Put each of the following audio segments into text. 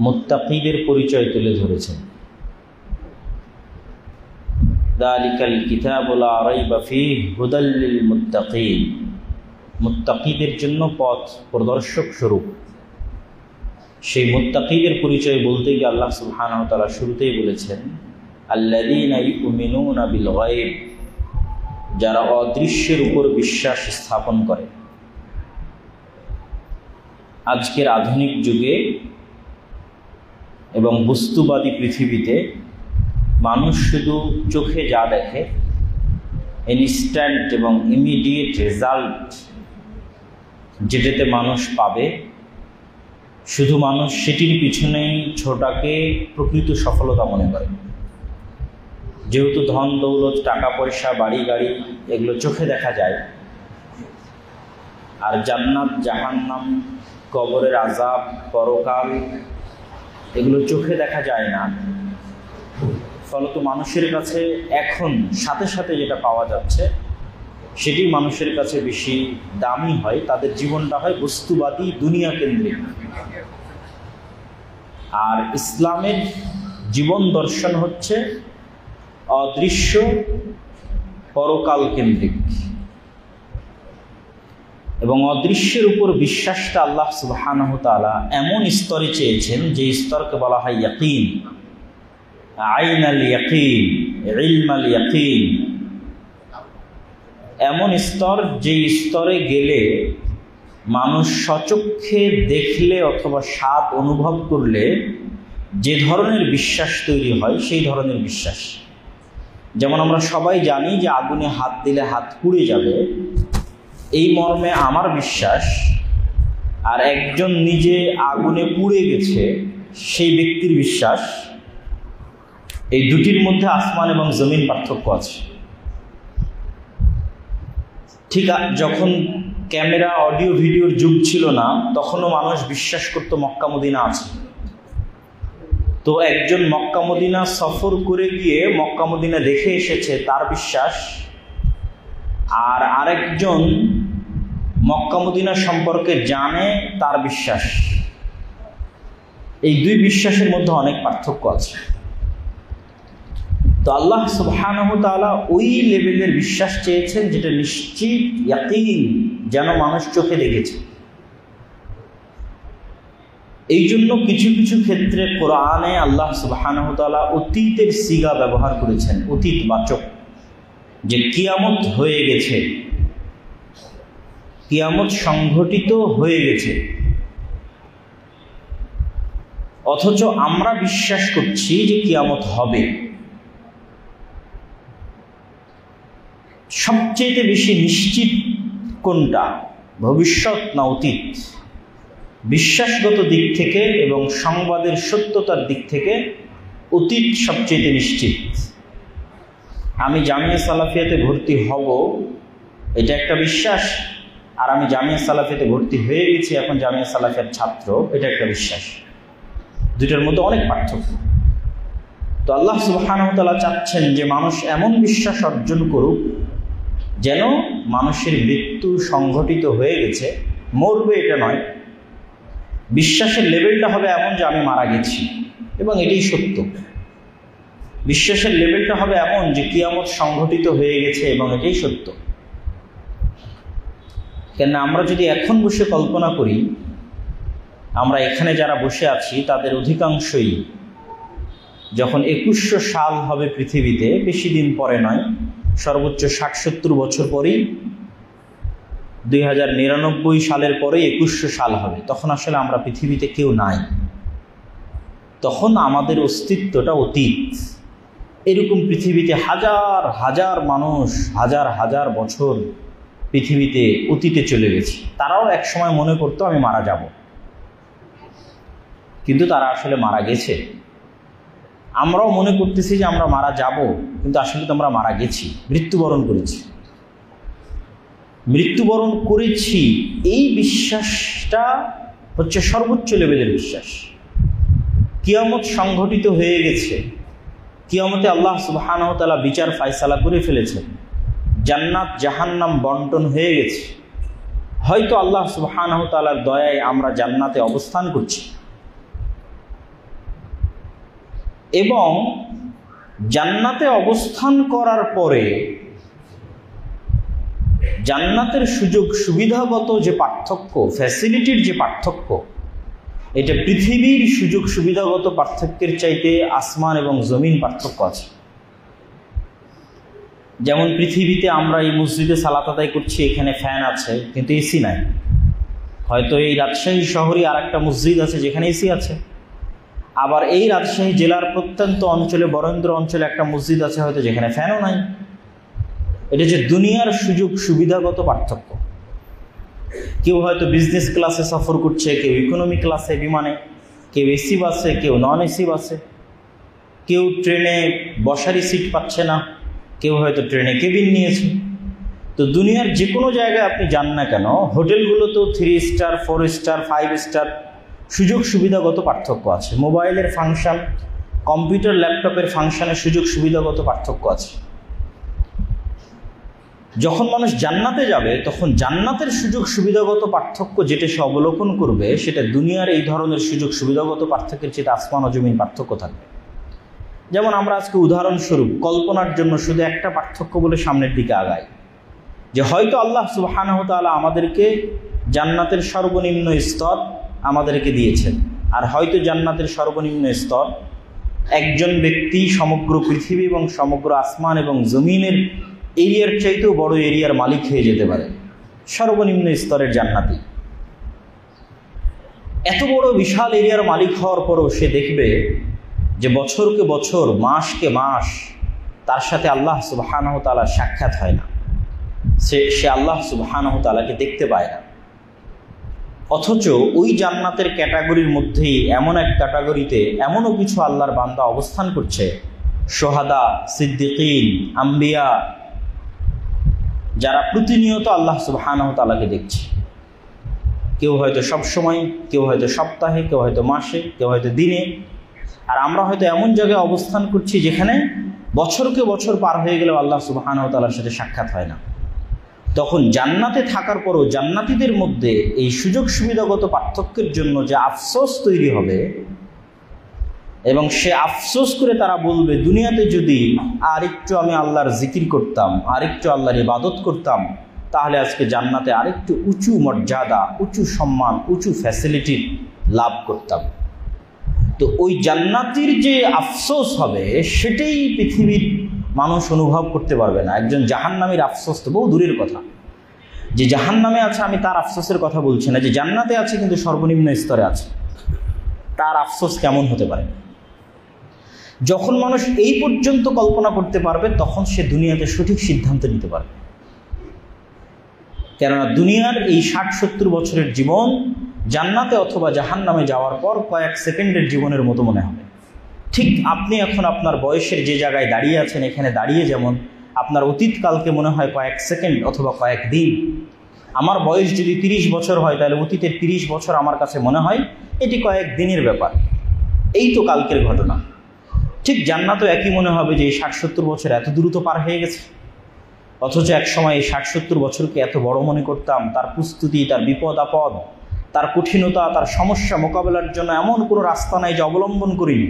মুত্তাকিদের পরিচয় তুলে ধরেছেন। যালিকাল কিতাবু লা রাইবা ফীহি হুদাল লিল মুত্তাকিন, মুত্তাকিদের জন্য পথ প্রদর্শক স্বরূপ। সেই মুত্তাকিদের পরিচয় বলতে গিয়ে আল্লাহ সুবহানাহু ওয়া তাআলা শুরুতেই বলেছেন আল্লাযীনা ইউমিনুনা বিল গায়ব, যারা অদৃশ্যের উপর বিশ্বাস স্থাপন করে। আজকের আধুনিক যুগে এবং বস্তুবাদী পৃথিবীতে মানুষ শুধু চোখে যা দেখে, ইনস্ট্যান্ট এবং ইমিডিয়েট রেজাল্ট যেটাতে মানুষ পাবে, শুধু মানুষ সেটির পিছনেই ছোটাকে প্রকৃত সফলতা মনে করে। যেহেতু ধন দৌলত, টাকা পয়সা, বাড়ি গাড়ি এগুলো চোখে দেখা যায়, আর জান্নাত জাহান্নাম, কবরের আযাব, পরকাল এগুলো চোখে দেখা যায় না। ফলত মানুষের কাছে এখন সাথে সাথে যেটা পাওয়া যাচ্ছে সেটি মানুষের কাছে বেশি দামি হয়। তাদের জীবনটা হয় বস্তুবাদী, দুনিয়া কেন্দ্রিক। আর ইসলামের জীবন দর্শন হচ্ছে অদৃশ্য, পরকাল কেন্দ্রিক। এবং অদৃশ্যের উপর বিশ্বাসটা আল্লাহ সুবহানাহু ওয়া তাআলা এমন স্তরে চেয়েছেন যে স্তরকে বলা হয় ইয়াকিন, আইনাল ইয়াকিন, ইলমাল ইয়াকিন। এমন স্তর যে স্তরে গেলে মানুষ সচক্ষে দেখলে অথবা স্বাদ অনুভব করলে যে ধরনের বিশ্বাস তৈরি হয় সেই ধরনের বিশ্বাস। যেমন আমরা সবাই জানি যে আগুনে হাত দিলে হাত পুড়ে যাবে, এই মর্মে আমার বিশ্বাস। আর একজন নিজে আগুনে পুড়ে গেছে সেই ব্যক্তির বিশ্বাস, এই দুটির মধ্যে আসমান এবং জমিন পার্থক্য আছে। ঠিক যখন ক্যামেরা, অডিও ভিডিওর যুগ ছিল না, তখনও মানুষ বিশ্বাস করত মক্কা মদিনা আছে। তো একজন মক্কা মদিনা সফর করে গিয়ে মক্কা মদিনা দেখে এসেছে, তার বিশ্বাস। আর আরেকজন মক্কা মদিনা সম্পর্কে জানে, তার বিশ্বাস। এই দুই বিশ্বাসের মধ্যে অনেক পার্থক্য আছে। তো আল্লাহ সুবহানাহু ওয়া তাআলা ওই লেভেলের বিশ্বাস চেয়েছেন যেটা নিশ্চিত, ইয়াকিন, যেন মানুষ চোখে দেখেছে। এই জন্য কিছু কিছু ক্ষেত্রে কোরআনে আল্লাহ সুবহানাহু ওয়া তাআলা অতীতের সিগা ব্যবহার করেছেন, অতীত বাচক, যে কিয়ামত হয়ে গেছে, কিয়ামত সংঘটিত হয়ে গেছে। অথচ আমরা বিশ্বাস করছি যে কিয়ামত হবে। সবচেয়ে বেশি নিশ্চিত কোনটা, ভবিষ্যৎ না অতীত? বিশ্বাসগত দিক থেকে এবং সংবাদের সত্যতার দিক থেকে অতীত সবচেয়ে নিশ্চিত। আমি জামিয়া সালাফিয়াতে ভর্তি হব, এটা একটা বিশ্বাস। আর আমি জামিয়া সালাফিয়াতে ভর্তি হয়ে গেছি, এখন জামিয়া সালাফিয়ার ছাত্র, এটা একটা বিশ্বাস। দুইটার মধ্যে অনেক পার্থক্য। তো আল্লাহ সুবহানাহু ওয়া তাআলা চাচ্ছেন যে মানুষ এমন বিশ্বাস অর্জন করুক যেন মানুষের মৃত্যু সংঘটিত হয়ে গেছে, মরবে এটা নয়। বিশ্বাসের লেভেলটা হবে এমন যে আমি মারা গেছি এবং এটাই সত্য। বিশ্বাসের লেভেলটা হবে এমন যে কিয়ামত সংঘটিত হয়ে গেছে এবং এটাই সত্য। কেন আমরা যদি এখন বসে কল্পনা করি, আমরা এখানে যারা বসে আছি তাদের অধিকাংশই যখন 2100 সাল হবে পৃথিবীতে, বেশি দিন পরে নয়, সর্বোচ্চ 60-70 বছর পরেই, 2099 সালের পরে 2100 সাল হবে, তখন আসলে আমরা পৃথিবীতে কেউ নাই। তখন আমাদের অস্তিত্বটা অতীত। এরকম পৃথিবীতে হাজার হাজার মানুষ হাজার হাজার বছর পৃথিবীতে অতীতে চলে গেছে। তারাও এক সময় মনে করতো আমি মারা যাব, কিন্তু তারা আসলে মারা গেছে। আমরাও মনে করতেছি যে আমরা মারা যাব, কিন্তু আসলে তো আমরা মারা গেছি, মৃত্যুবরণ করেছি। মৃত্যুবরণ করেছি এই বিশ্বাসটা হচ্ছে সর্বোচ্চ লেভেলের বিশ্বাস। কিয়ামত সংঘটিত হয়ে গেছে, কিয়ামতে আল্লাহ সুবহানাহু ওয়া তাআলা বিচার ফায়সালা করে ফেলেছেন, জান্নাত জাহান্নাম বন্টন হয়ে গেছে। হয়তো আল্লাহ সুবহানাহু ওয়া তাআলার দয়ায় আমরা জান্নাতে অবস্থান করছি, এবং জান্নাতে অবস্থান করার পরে জান্নাতের সুযোগ সুবিধাগত যে পার্থক্য, ফ্যাসিলিটির যে পার্থক্য, এটা পৃথিবীর সুযোগ সুবিধাগত পার্থক্যের চাইতে আসমান এবং জমিন পার্থক্য আছে। যেমন পৃথিবীতে আমরা এই মসজিদে সালাত আদায় করছি, এখানে ফ্যান আছে কিন্তু এসি নাই। হয়তো এই রাজশাহী শহরে আর একটা মসজিদ আছে যেখানে এসি আছে, আবার এই রাজশাহী জেলার প্রত্যন্ত অঞ্চলে, বরেন্দ্র অঞ্চলে একটা মসজিদ আছে হয়তো যেখানে ফ্যানও নাই। এটা যে দুনিয়ার সুযোগ সুবিধাগত পার্থক্য। কেউ হয়তো বিজনেস ক্লাসে সফর করছে, কেউ ইকোনমি ক্লাসে বিমানে, কেউ এসি বাসে, কেউ নন এসি বাসে, কেউ ট্রেনে বসারই সিট পাচ্ছে না, কেউ হয়তো ট্রেনে কেবিন নিয়েছে। তো দুনিয়ার যে কোনো জায়গায় আপনি যান না কেন, হোটেলগুলো তো 3 স্টার, 4 স্টার, 5 স্টার, সুযোগ সুবিধাগত পার্থক্য আছে। মোবাইলের ফাংশন, কম্পিউটার ল্যাপটপের ফাংশনের সুযোগ সুবিধাগত পার্থক্য আছে। যখন মানুষ জান্নাতে যাবে তখন জান্নাতের সুযোগ সুবিধাগত পার্থক্য যেটা সে অবলোকন করবে, সেটা দুনিয়ার এই ধরনের সুযোগ সুবিধাগত পার্থক্যের চেয়ে আসমান ও জমিন পার্থক্য থাকবে। যেমন আমরা আজকে উদাহরণস্বরূপ কল্পনার জন্য শুধু একটা পার্থক্য বলে সামনের দিকে আগাই, যে হয়তো আল্লাহ সুবহানাহু ওয়া তাআলা আমাদেরকে জান্নাতের সর্বনিম্ন স্তর আমাদেরকে দিয়েছেন, আর হয়তো জান্নাতের সর্বনিম্ন স্তর একজন ব্যক্তি সমগ্র পৃথিবী এবং সমগ্র আসমান এবং জমিনের এরিয়ার চাইতেও বড় এরিয়ার মালিক হয়ে যেতে পারে, সর্বনিম্ন স্তরের জান্নাতি। এত বড় বিশাল এরিয়ার মালিক হওয়ার পরও সে দেখবে যে বছরকে বছর, মাসকে মাস তার সাথে আল্লাহ সুবহানাহু ওয়া তাআলার সাক্ষাৎ হয় না, সে আল্লাহ সুবহানাহু ওয়া তাআলাকে দেখতে পায় না। অথচ ওই জান্নাতের ক্যাটাগরির মধ্যেই এমন এক ক্যাটাগরিতে এমনও কিছু আল্লাহর বান্দা অবস্থান করছে, সোহাদা, সিদ্দিকিন, আম্বিয়া, যারা প্রতিনিয়ত আল্লাহ সুবহানাহু ওয়া তাআলাকে দেখছে। কেউ হয়তো সবসময়, কেউ হয়তো সপ্তাহে, কেউ হয়তো মাসে, কেউ হয়তো দিনে। আর আমরা হয়তো এমন জায়গায় অবস্থান করছি যেখানে বছরকে বছর পার হয়ে গেলেও আল্লাহ সুবহানাহু ওয়া তাআলার সাথে সাক্ষাৎ হয় না। তখন জান্নাতে থাকার পরও জান্নাতীদের মধ্যে এই সুযোগ সুবিধাগত পার্থক্যের জন্য যে আফসোস তৈরি হবে, এবং সে আফসোস করে তারা বলবে, দুনিয়াতে যদি আরেকটু আমি আল্লাহর জিকির করতাম, আরেকটু আল্লাহর ইবাদত করতাম, তাহলে আজকে জান্নাতে আরেকটু উঁচু মর্যাদা, উঁচু সম্মান, উঁচু ফ্যাসিলিটি লাভ করতাম। তো ওই জান্নাতির যে আফসোস হবে সেটাই পৃথিবীর মানুষ অনুভব করতে পারবে না। একজন জাহান্নামীর আফসোস তো বহু দূরের কথা, যে জাহান্নামে আছে আমি তার আফসোসের কথা বলছি না, যে জান্নাতে আছে কিন্তু সর্বনিম্ন স্তরে আছে, তার আফসোস কেমন হতে পারে। যখন মানুষ এই পর্যন্ত কল্পনা করতে পারবে তখন সে দুনিয়াতে সঠিক সিদ্ধান্ত নিতে পারবে। কেননা দুনিয়ার এই 60-70 বছরের জীবন জান্নাতে অথবা জাহান্নামে যাওয়ার পর কয়েক সেকেন্ডের জীবনের মতো মনে হবে। ঠিক আপনি এখন আপনার বয়সের যে জায়গায় দাঁড়িয়ে আছেন, এখানে দাঁড়িয়ে যেমন আপনার অতীতকালকে মনে হয় কয়েক সেকেন্ড অথবা কয়েক দিন। আমার বয়স যদি 30 বছর হয় তাহলে অতীতের 30 বছর আমার কাছে মনে হয় এটি কয়েক দিনের ব্যাপার, এই তো কালকের ঘটনা। ঠিক জান্নাতও একই মনে হবে যে এই 60-70 বছর এত দ্রুত পার হয়ে গেছে। অথচ এক সময় এই 60-70 বছরকে এত বড় মনে করতাম, তার প্রস্তুতি, তার বিপদ আপদ, তার কঠিনতা, তার সমস্যা মোকাবেলার জন্য এমন কোনো রাস্তা নাই যে অবলম্বন করিনি।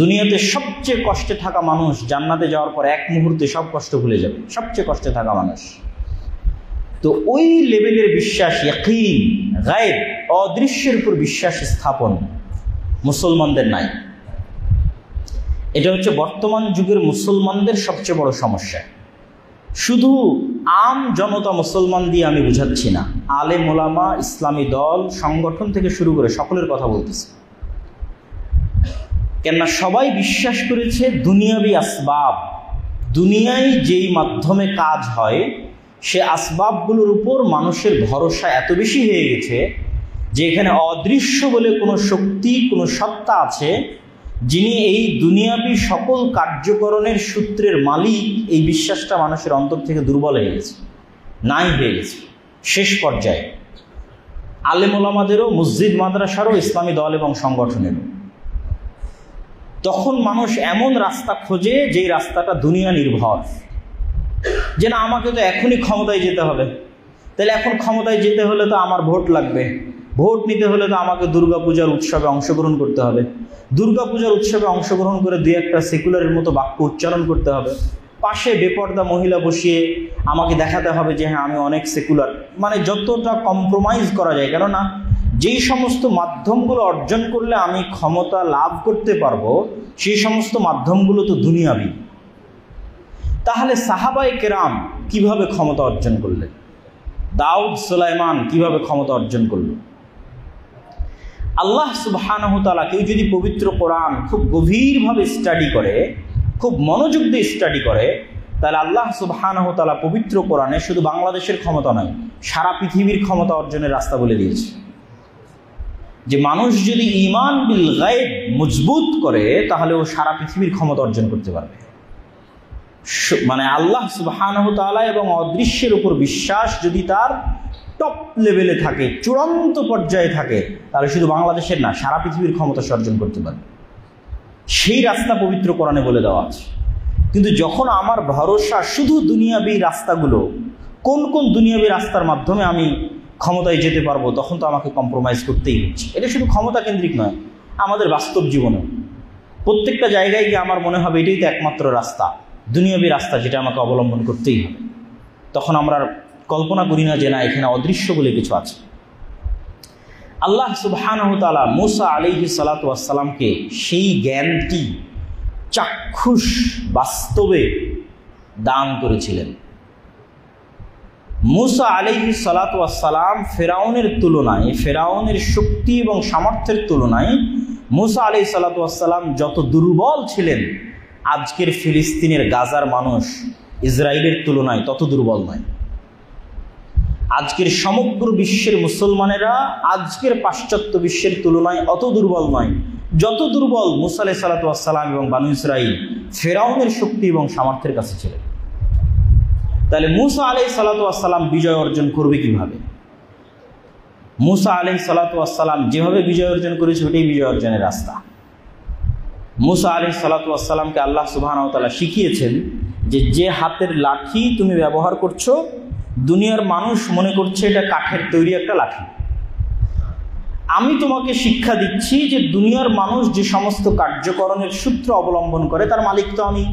দুনিয়াতে সবচেয়ে কষ্টে থাকা মানুষ জান্নাতে যাওয়ার পর এক মুহূর্তে সব কষ্ট ভুলে যাবে, সবচেয়ে কষ্টে থাকা মানুষ। তো ওই লেভেলের বিশ্বাস, ইয়াকিন, গায়েব, অদৃশ্যের উপর বিশ্বাস স্থাপন মুসলমানদের নাই। এটা হচ্ছে বর্তমান যুগের মুসলমানদের সবচেয়ে বড় সমস্যা। শুধু আম জনতা মুসলমান দিয়ে আমি বুঝাচ্ছি না, আলেম ওলামা, ইসলামী দল, সংগঠন থেকে শুরু করে সকলের কথা বলতেছি। কেননা সবাই বিশ্বাস করেছে দুনিয়াবি আসবাব, দুনিয়ায় যেই মাধ্যমে কাজ হয় সে আসবাবগুলোর উপর মানুষের ভরসা এত বেশি হয়ে গেছে যে এখানে অদৃশ্য বলে কোনো শক্তি, কোনো সত্তা আছে যিনি এই দুনিয়াবি সকল কার্যকরণের সূত্রের মালিক। এই বিশ্বাসটা মানুষের অন্তর থেকে দুর্বল হয়ে গেছে, নাই হয়ে গেছে শেষ পর্যায়ে। আলেম ওলামাদেরও, মসজিদ মাদ্রাসারও, ইসলামী দল এবং সংগঠনেরও। তখন মানুষ এমন রাস্তা খোঁজে যেই রাস্তাটা দুনিয়া নির্ভর, যে না আমাকে তো এখনই ক্ষমতায় যেতে হবে, তাহলে এখন ক্ষমতায় যেতে হলে তো আমার ভোট লাগবে, ভোট নিতে হলে তো আমাকে দুর্গাপূজার উৎসবে অংশগ্রহণ করতে হবে, দুর্গাপূজার উৎসবে অংশগ্রহণ করে দুই একটা সেকুলারের মতো বাক্য উচ্চারণ করতে হবে, পাশে বেপর্দা মহিলা বসিয়ে আমাকে দেখাতে হবে যে হ্যাঁ আমি অনেক সেকুলার, মানে যতটা কম্প্রোমাইজ করা যায়। কেননা যেই সমস্ত মাধ্যমগুলো অর্জন করলে আমি ক্ষমতা লাভ করতে পারবো সেই সমস্ত মাধ্যমগুলো তো দুনিয়াবি। তাহলে সাহাবায়ে কেরাম কিভাবে ক্ষমতা অর্জন করলেন, দাউদ সুলাইমান কিভাবে ক্ষমতা অর্জন করল? আল্লাহ সুবহানাহু ওয়া তাআলা, কেউ যদি পবিত্র কোরআন খুব গভীরভাবে স্টাডি করে, খুব মনোযোগ দিয়ে স্টাডি করে, তাহলে আল্লাহ সুবহানাহু ওয়া তাআলা পবিত্র কোরআনে শুধু বাংলাদেশের ক্ষমতা নয়, সারা পৃথিবীর ক্ষমতা অর্জনের রাস্তা বলে দিয়েছে। যে মানুষ যদি ঈমান বিল গায়ব মজবুত করে তাহলে ও সারা পৃথিবীর ক্ষমতা অর্জন করতে পারবে। মানে আল্লাহ সুবহানাহু ওয়া তাআলা এবং অদৃশ্যের উপর বিশ্বাস যদি তার টপ লেভেলে থাকে, চূড়ান্ত পর্যায়ে থাকে, তাহলে শুধু বাংলাদেশের না, সারা পৃথিবীর ক্ষমতা অর্জন করতে পারবে। সেই রাস্তা পবিত্র কোরআনে বলে দেওয়া আছে। কিন্তু যখন আমার ভরসা শুধু দুনিয়াবী রাস্তাগুলো, কোন কোন দুনিয়াবী রাস্তার মাধ্যমে আমি ক্ষমতায় যেতে পারবো, তখন তো আমাকে কম্প্রোমাইজ করতেই হচ্ছে। এটা শুধু ক্ষমতা কেন্দ্রিক নয়, আমাদের বাস্তব জীবনে প্রত্যেকটা জায়গায় গিয়ে আমার মনে হবে এটাই তো একমাত্র রাস্তা, দুনিয়াবী রাস্তা, যেটা আমাকে অবলম্বন করতেই হবে। তখন আমরা কল্পনা করি না যে না, এখানে অদৃশ্য বলে কিছু আছে। আল্লাহ সুবহানাহু ওয়া তাআলা মূসা আলাইহিস সালাতু ওয়াস সালামকে সেই জ্ঞানটি চাক্ষুষ বাস্তবে দান করেছিলেন। মূসা আলাইহিস সালাতু ওয়াস সালাম ফেরাউনের তুলনায়, ফেরাউনের শক্তি এবং সামর্থ্যের তুলনায় মূসা আলাইহিস সালাতু ওয়াস সালাম যত দুর্বল ছিলেন, আজকের ফিলিস্তিনের গাজার মানুষ ইসরায়েলের তুলনায় তত দুর্বল নয়। আজকের সমগ্র বিশ্বের মুসলমানেরা আজকের পাশ্চাত্য বিশ্বের তুলনায় অত দুর্বল নয় যত দুর্বল মূসা আলাইহিস সালাতু ওয়াস সালাম এবং বানু ইসরাইল ফেরাউনের শক্তি এবং সামর্থ্যের কাছে ছিলেন। তাহলে মূসা আলাইহিস সালাতু ওয়াস সালাম বিজয় অর্জন করবে কিভাবে? মূসা আলাইহিস সালাতু ওয়াস সালাম যেভাবে বিজয় অর্জন করেছে ওটাই বিজয় অর্জনের রাস্তা। মূসা আলাইহিস সালাতু ওয়াস সালামকে আল্লাহ সুবহানাহু ওয়া তাআলা শিখিয়েছেন যে যে হাতের লাঠি তুমি ব্যবহার করছো, দুনিয়ার মানুষ মনে করছে এটা কাঠের তৈরি একটা লাঠি। আমি তোমাকে শিক্ষা দিচ্ছি যে দুনিয়ার মানুষ যে সমস্ত কার্যকরণের সূত্র অবলম্বন করে তার মালিক তো আমি।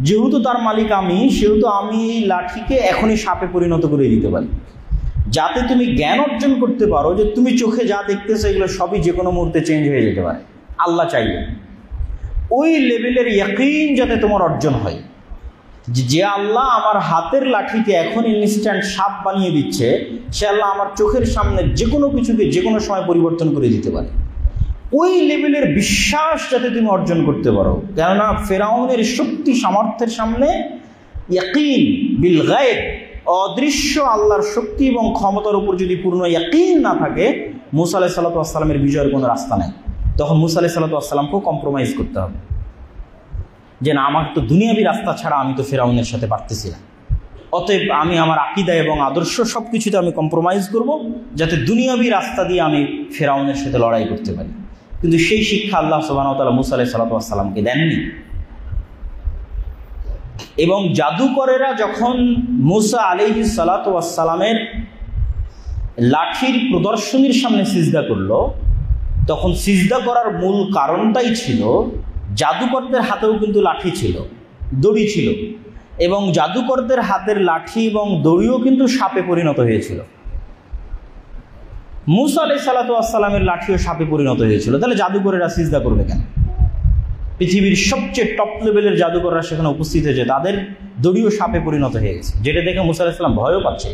যেহেতু তার মালিক আমি, সেহেতু আমি এই লাঠিকে এখনই সাপে পরিণত করে দিতে পারি, যাতে তুমি জ্ঞান অর্জন করতে পারো যে তুমি চোখে যা দেখতেছো এগুলো সবই যে কোনো মুহূর্তে চেঞ্জ হয়ে যেতে পারে আল্লাহ চাইলে। ওই লেভেলের ইয়াকিন যাতে তোমার অর্জন হয় যে আল্লাহ আমার হাতের লাঠিকে এখন ইনস্ট্যান্ট সাপ বানিয়ে দিচ্ছে, সে আল্লাহ আমার চোখের সামনে যে কোনো কিছুকে যে কোনো সময় পরিবর্তন করে দিতে পারে। ওই লেভেলের বিশ্বাস যাতে তুমি অর্জন করতে পারো। কেননা ফেরাউনের শক্তি সামর্থ্যের সামনে ইয়াকিন বিল গায়ব, অদৃশ্য আল্লাহর শক্তি এবং ক্ষমতার উপর যদি পূর্ণ ইয়াকিন না থাকে, মূসা আলাইহিস সালাতু ওয়াস সালামের বিজয়ের কোনো রাস্তা নেই। তখন মূসা আলাইহিস সালাতু ওয়াস সালামকেও কম্প্রোমাইজ করতে হবে যে না, আমার তো দুনিয়াবী রাস্তা ছাড়া আমি তো ফেরাউনের সাথে পারতেছি না, অতএব আমি আমার আকীদা এবং আদর্শ সব কিছুতে আমি কম্প্রোমাইজ করব যাতে দুনিয়াবী রাস্তা দিয়ে আমি ফেরাউনের সাথে লড়াই করতে পারি। কিন্তু সেই শিক্ষা আল্লাহ সুবহানাহু ওয়া তাআলা মূসা আলাইহিস সালাতু ওয়াস সালামকে দেননি। এবং জাদুকরেরা যখন মূসা আলাইহিস সালাতু ওয়াস সালামের লাঠির প্রদর্শনীর সামনে সিজদা করলো, তখন সিজদা করার মূল কারণটাই ছিল জাদুকরদের হাতেও কিন্তু লাঠি ছিল, দড়ি ছিল, এবং জাদুকরদের হাতের লাঠি এবং দড়িও কিন্তু সাপে পরিণত হয়েছিল। মূসা আলাইহিস সালাতু ওয়াস সালামের লাঠিও সাপে পরিণত হয়েছিল। তাহলে জাদুকরেরা সিজদা করবে কেন? পৃথিবীর সবচেয়ে টপ লেভেলের জাদুকররা সেখানে উপস্থিত হয়েছে, তাদের দড়িও সাপে পরিণত হয়ে গেছে, যেটা দেখে মূসা আলাইহিস সালাম ভয়ও পাচ্ছে।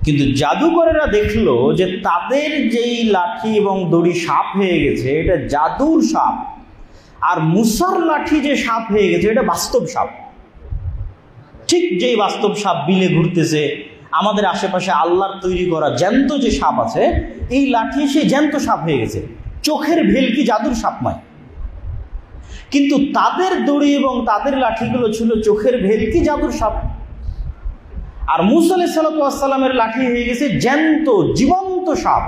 কিন্তু জাদুকরেরা দেখলো যে তাদের যেই লাঠি এবং দড়ি সাপ হয়ে গেছে এটা জাদুর সাপ, আর মূসার লাঠি যে সাপ হয়ে গেছে এটা বাস্তব সাপ। ঠিক যেই বাস্তব সাপ বিলে ঘুরতেছে, আমাদের আশেপাশে আল্লাহর তৈরি করা জ্যান্ত যে সাপ আছে, এই লাঠি সে জ্যান্ত সাপ হয়ে গেছে, চোখের ভেলকি জাদুর সাপ নয়। কিন্তু তাদের দড়ি এবং তাদের লাঠিগুলো ছিল চোখের ভেলকি জাদুর সাপ। আর মূসা আলাইহিস সালাতু ওয়াস সালামের লাঠি হয়ে গেছে জ্যান্ত জীবন্ত সাপ।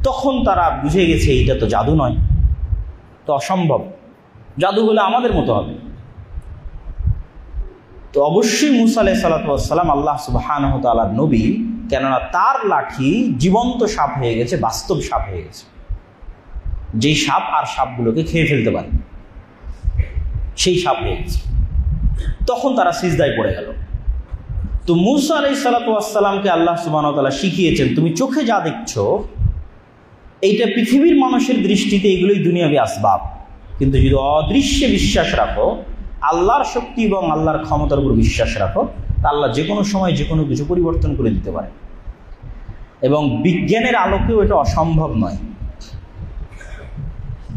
তখন তারা বুঝে গেছে এইটা তো জাদু নয়, তো অসম্ভব, জাদু হলে আমাদের মতো হবে। তো অবশ্যই মূসা আলাইহিস সালাতু ওয়াস সালাম আল্লাহ সুবহানাহু ওয়া তাআলার নবী, কেননা তার লাঠি জীবন্ত সাপ হয়ে গেছে, বাস্তব সাপ হয়ে গেছে, যেই সাপ আর সাপগুলোকে খেয়ে ফেলতে পারে, সেই সাপ হয়ে গেছে। তখন তারা সিজদায় পড়ে গেল। তো মূসা আলাইহিস সালাতু ওয়াস সালামকে আল্লাহ সুবহানাহু ওয়া তাআলা শিখিয়েছেন, তুমি চোখে যা দেখছো এইটা পৃথিবীর মানুষের দৃষ্টিতে এগুলোই দুনিয়াবি আসবাব, কিন্তু যদি অদৃশ্যে বিশ্বাস রাখো, আল্লাহর শক্তি এবং আল্লাহর ক্ষমতার উপর বিশ্বাস রাখো, তা আল্লাহ যে কোনো সময় যে কোনো কিছু পরিবর্তন করে দিতে পারে। এবং বিজ্ঞানের আলোকেও এটা অসম্ভব নয়।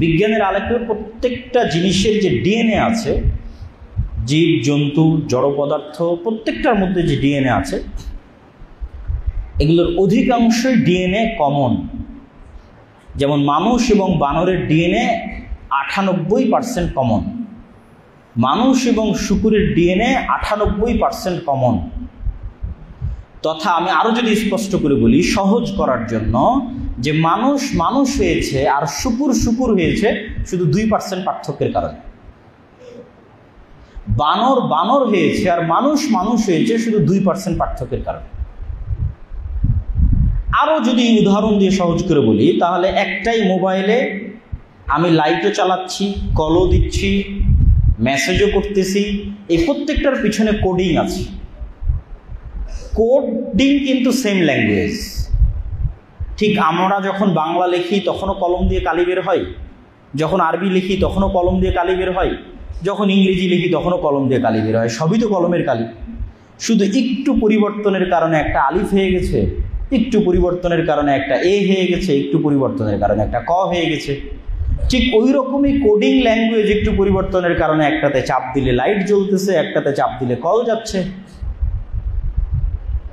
বিজ্ঞানের আলোকেও প্রত্যেকটা জিনিসের যে ডিএনএ আছে, জীব জন্তু জড় পদার্থ প্রত্যেকটার মধ্যে যে ডিএনএ আছে, এগুলোর অধিকাংশই ডিএনএ কমন। যেমন মানুষ এবং বানরের ডিএনএ 98% কমন, মানুষ এবং শুকুরের ডিএনএ 98% কমন। তথা আমি আরও যদি স্পষ্ট করে বলি সহজ করার জন্য, যে মানুষ মানুষ হয়েছে আর শুকুর শুকুর হয়েছে শুধু 2% পার্থক্যের কারণে। বানর বানর হয়েছে আর মানুষ মানুষ হয়েছে শুধু 2% পার্থক্যের কারণে। আরও যদি উদাহরণ দিয়ে সহজ করে বলি, তাহলে একটাই মোবাইলে আমি লাইটও চালাচ্ছি, কলও দিচ্ছি, মেসেজও করতেছি, এই প্রত্যেকটার পিছনে কোডিং আছে। কোডিং কিন্তু সেম ল্যাঙ্গুয়েজ। ঠিক আমরা যখন বাংলা লিখি তখনও কলম দিয়ে কালি বের হয়, যখন আরবি লিখি তখনও কলম দিয়ে কালি বের হয়, যখন ইংরেজি লিখি তখনও কলম দিয়ে কালি বের হয়, সবই তো কলমের কালি। শুধু একটু পরিবর্তনের কারণে একটা আলিফ হয়ে গেছে, একটু পরিবর্তনের কারণে একটা এ হয়ে গেছে, একটু পরিবর্তনের কারণে একটা ক হয়ে গেছে। ঠিক ওই রকমই কোডিং ল্যাঙ্গুয়েজ একটু পরিবর্তনের কারণে একটাতে চাপ দিলে লাইট জ্বলতেছে, একটাতে চাপ দিলে কল যাচ্ছে।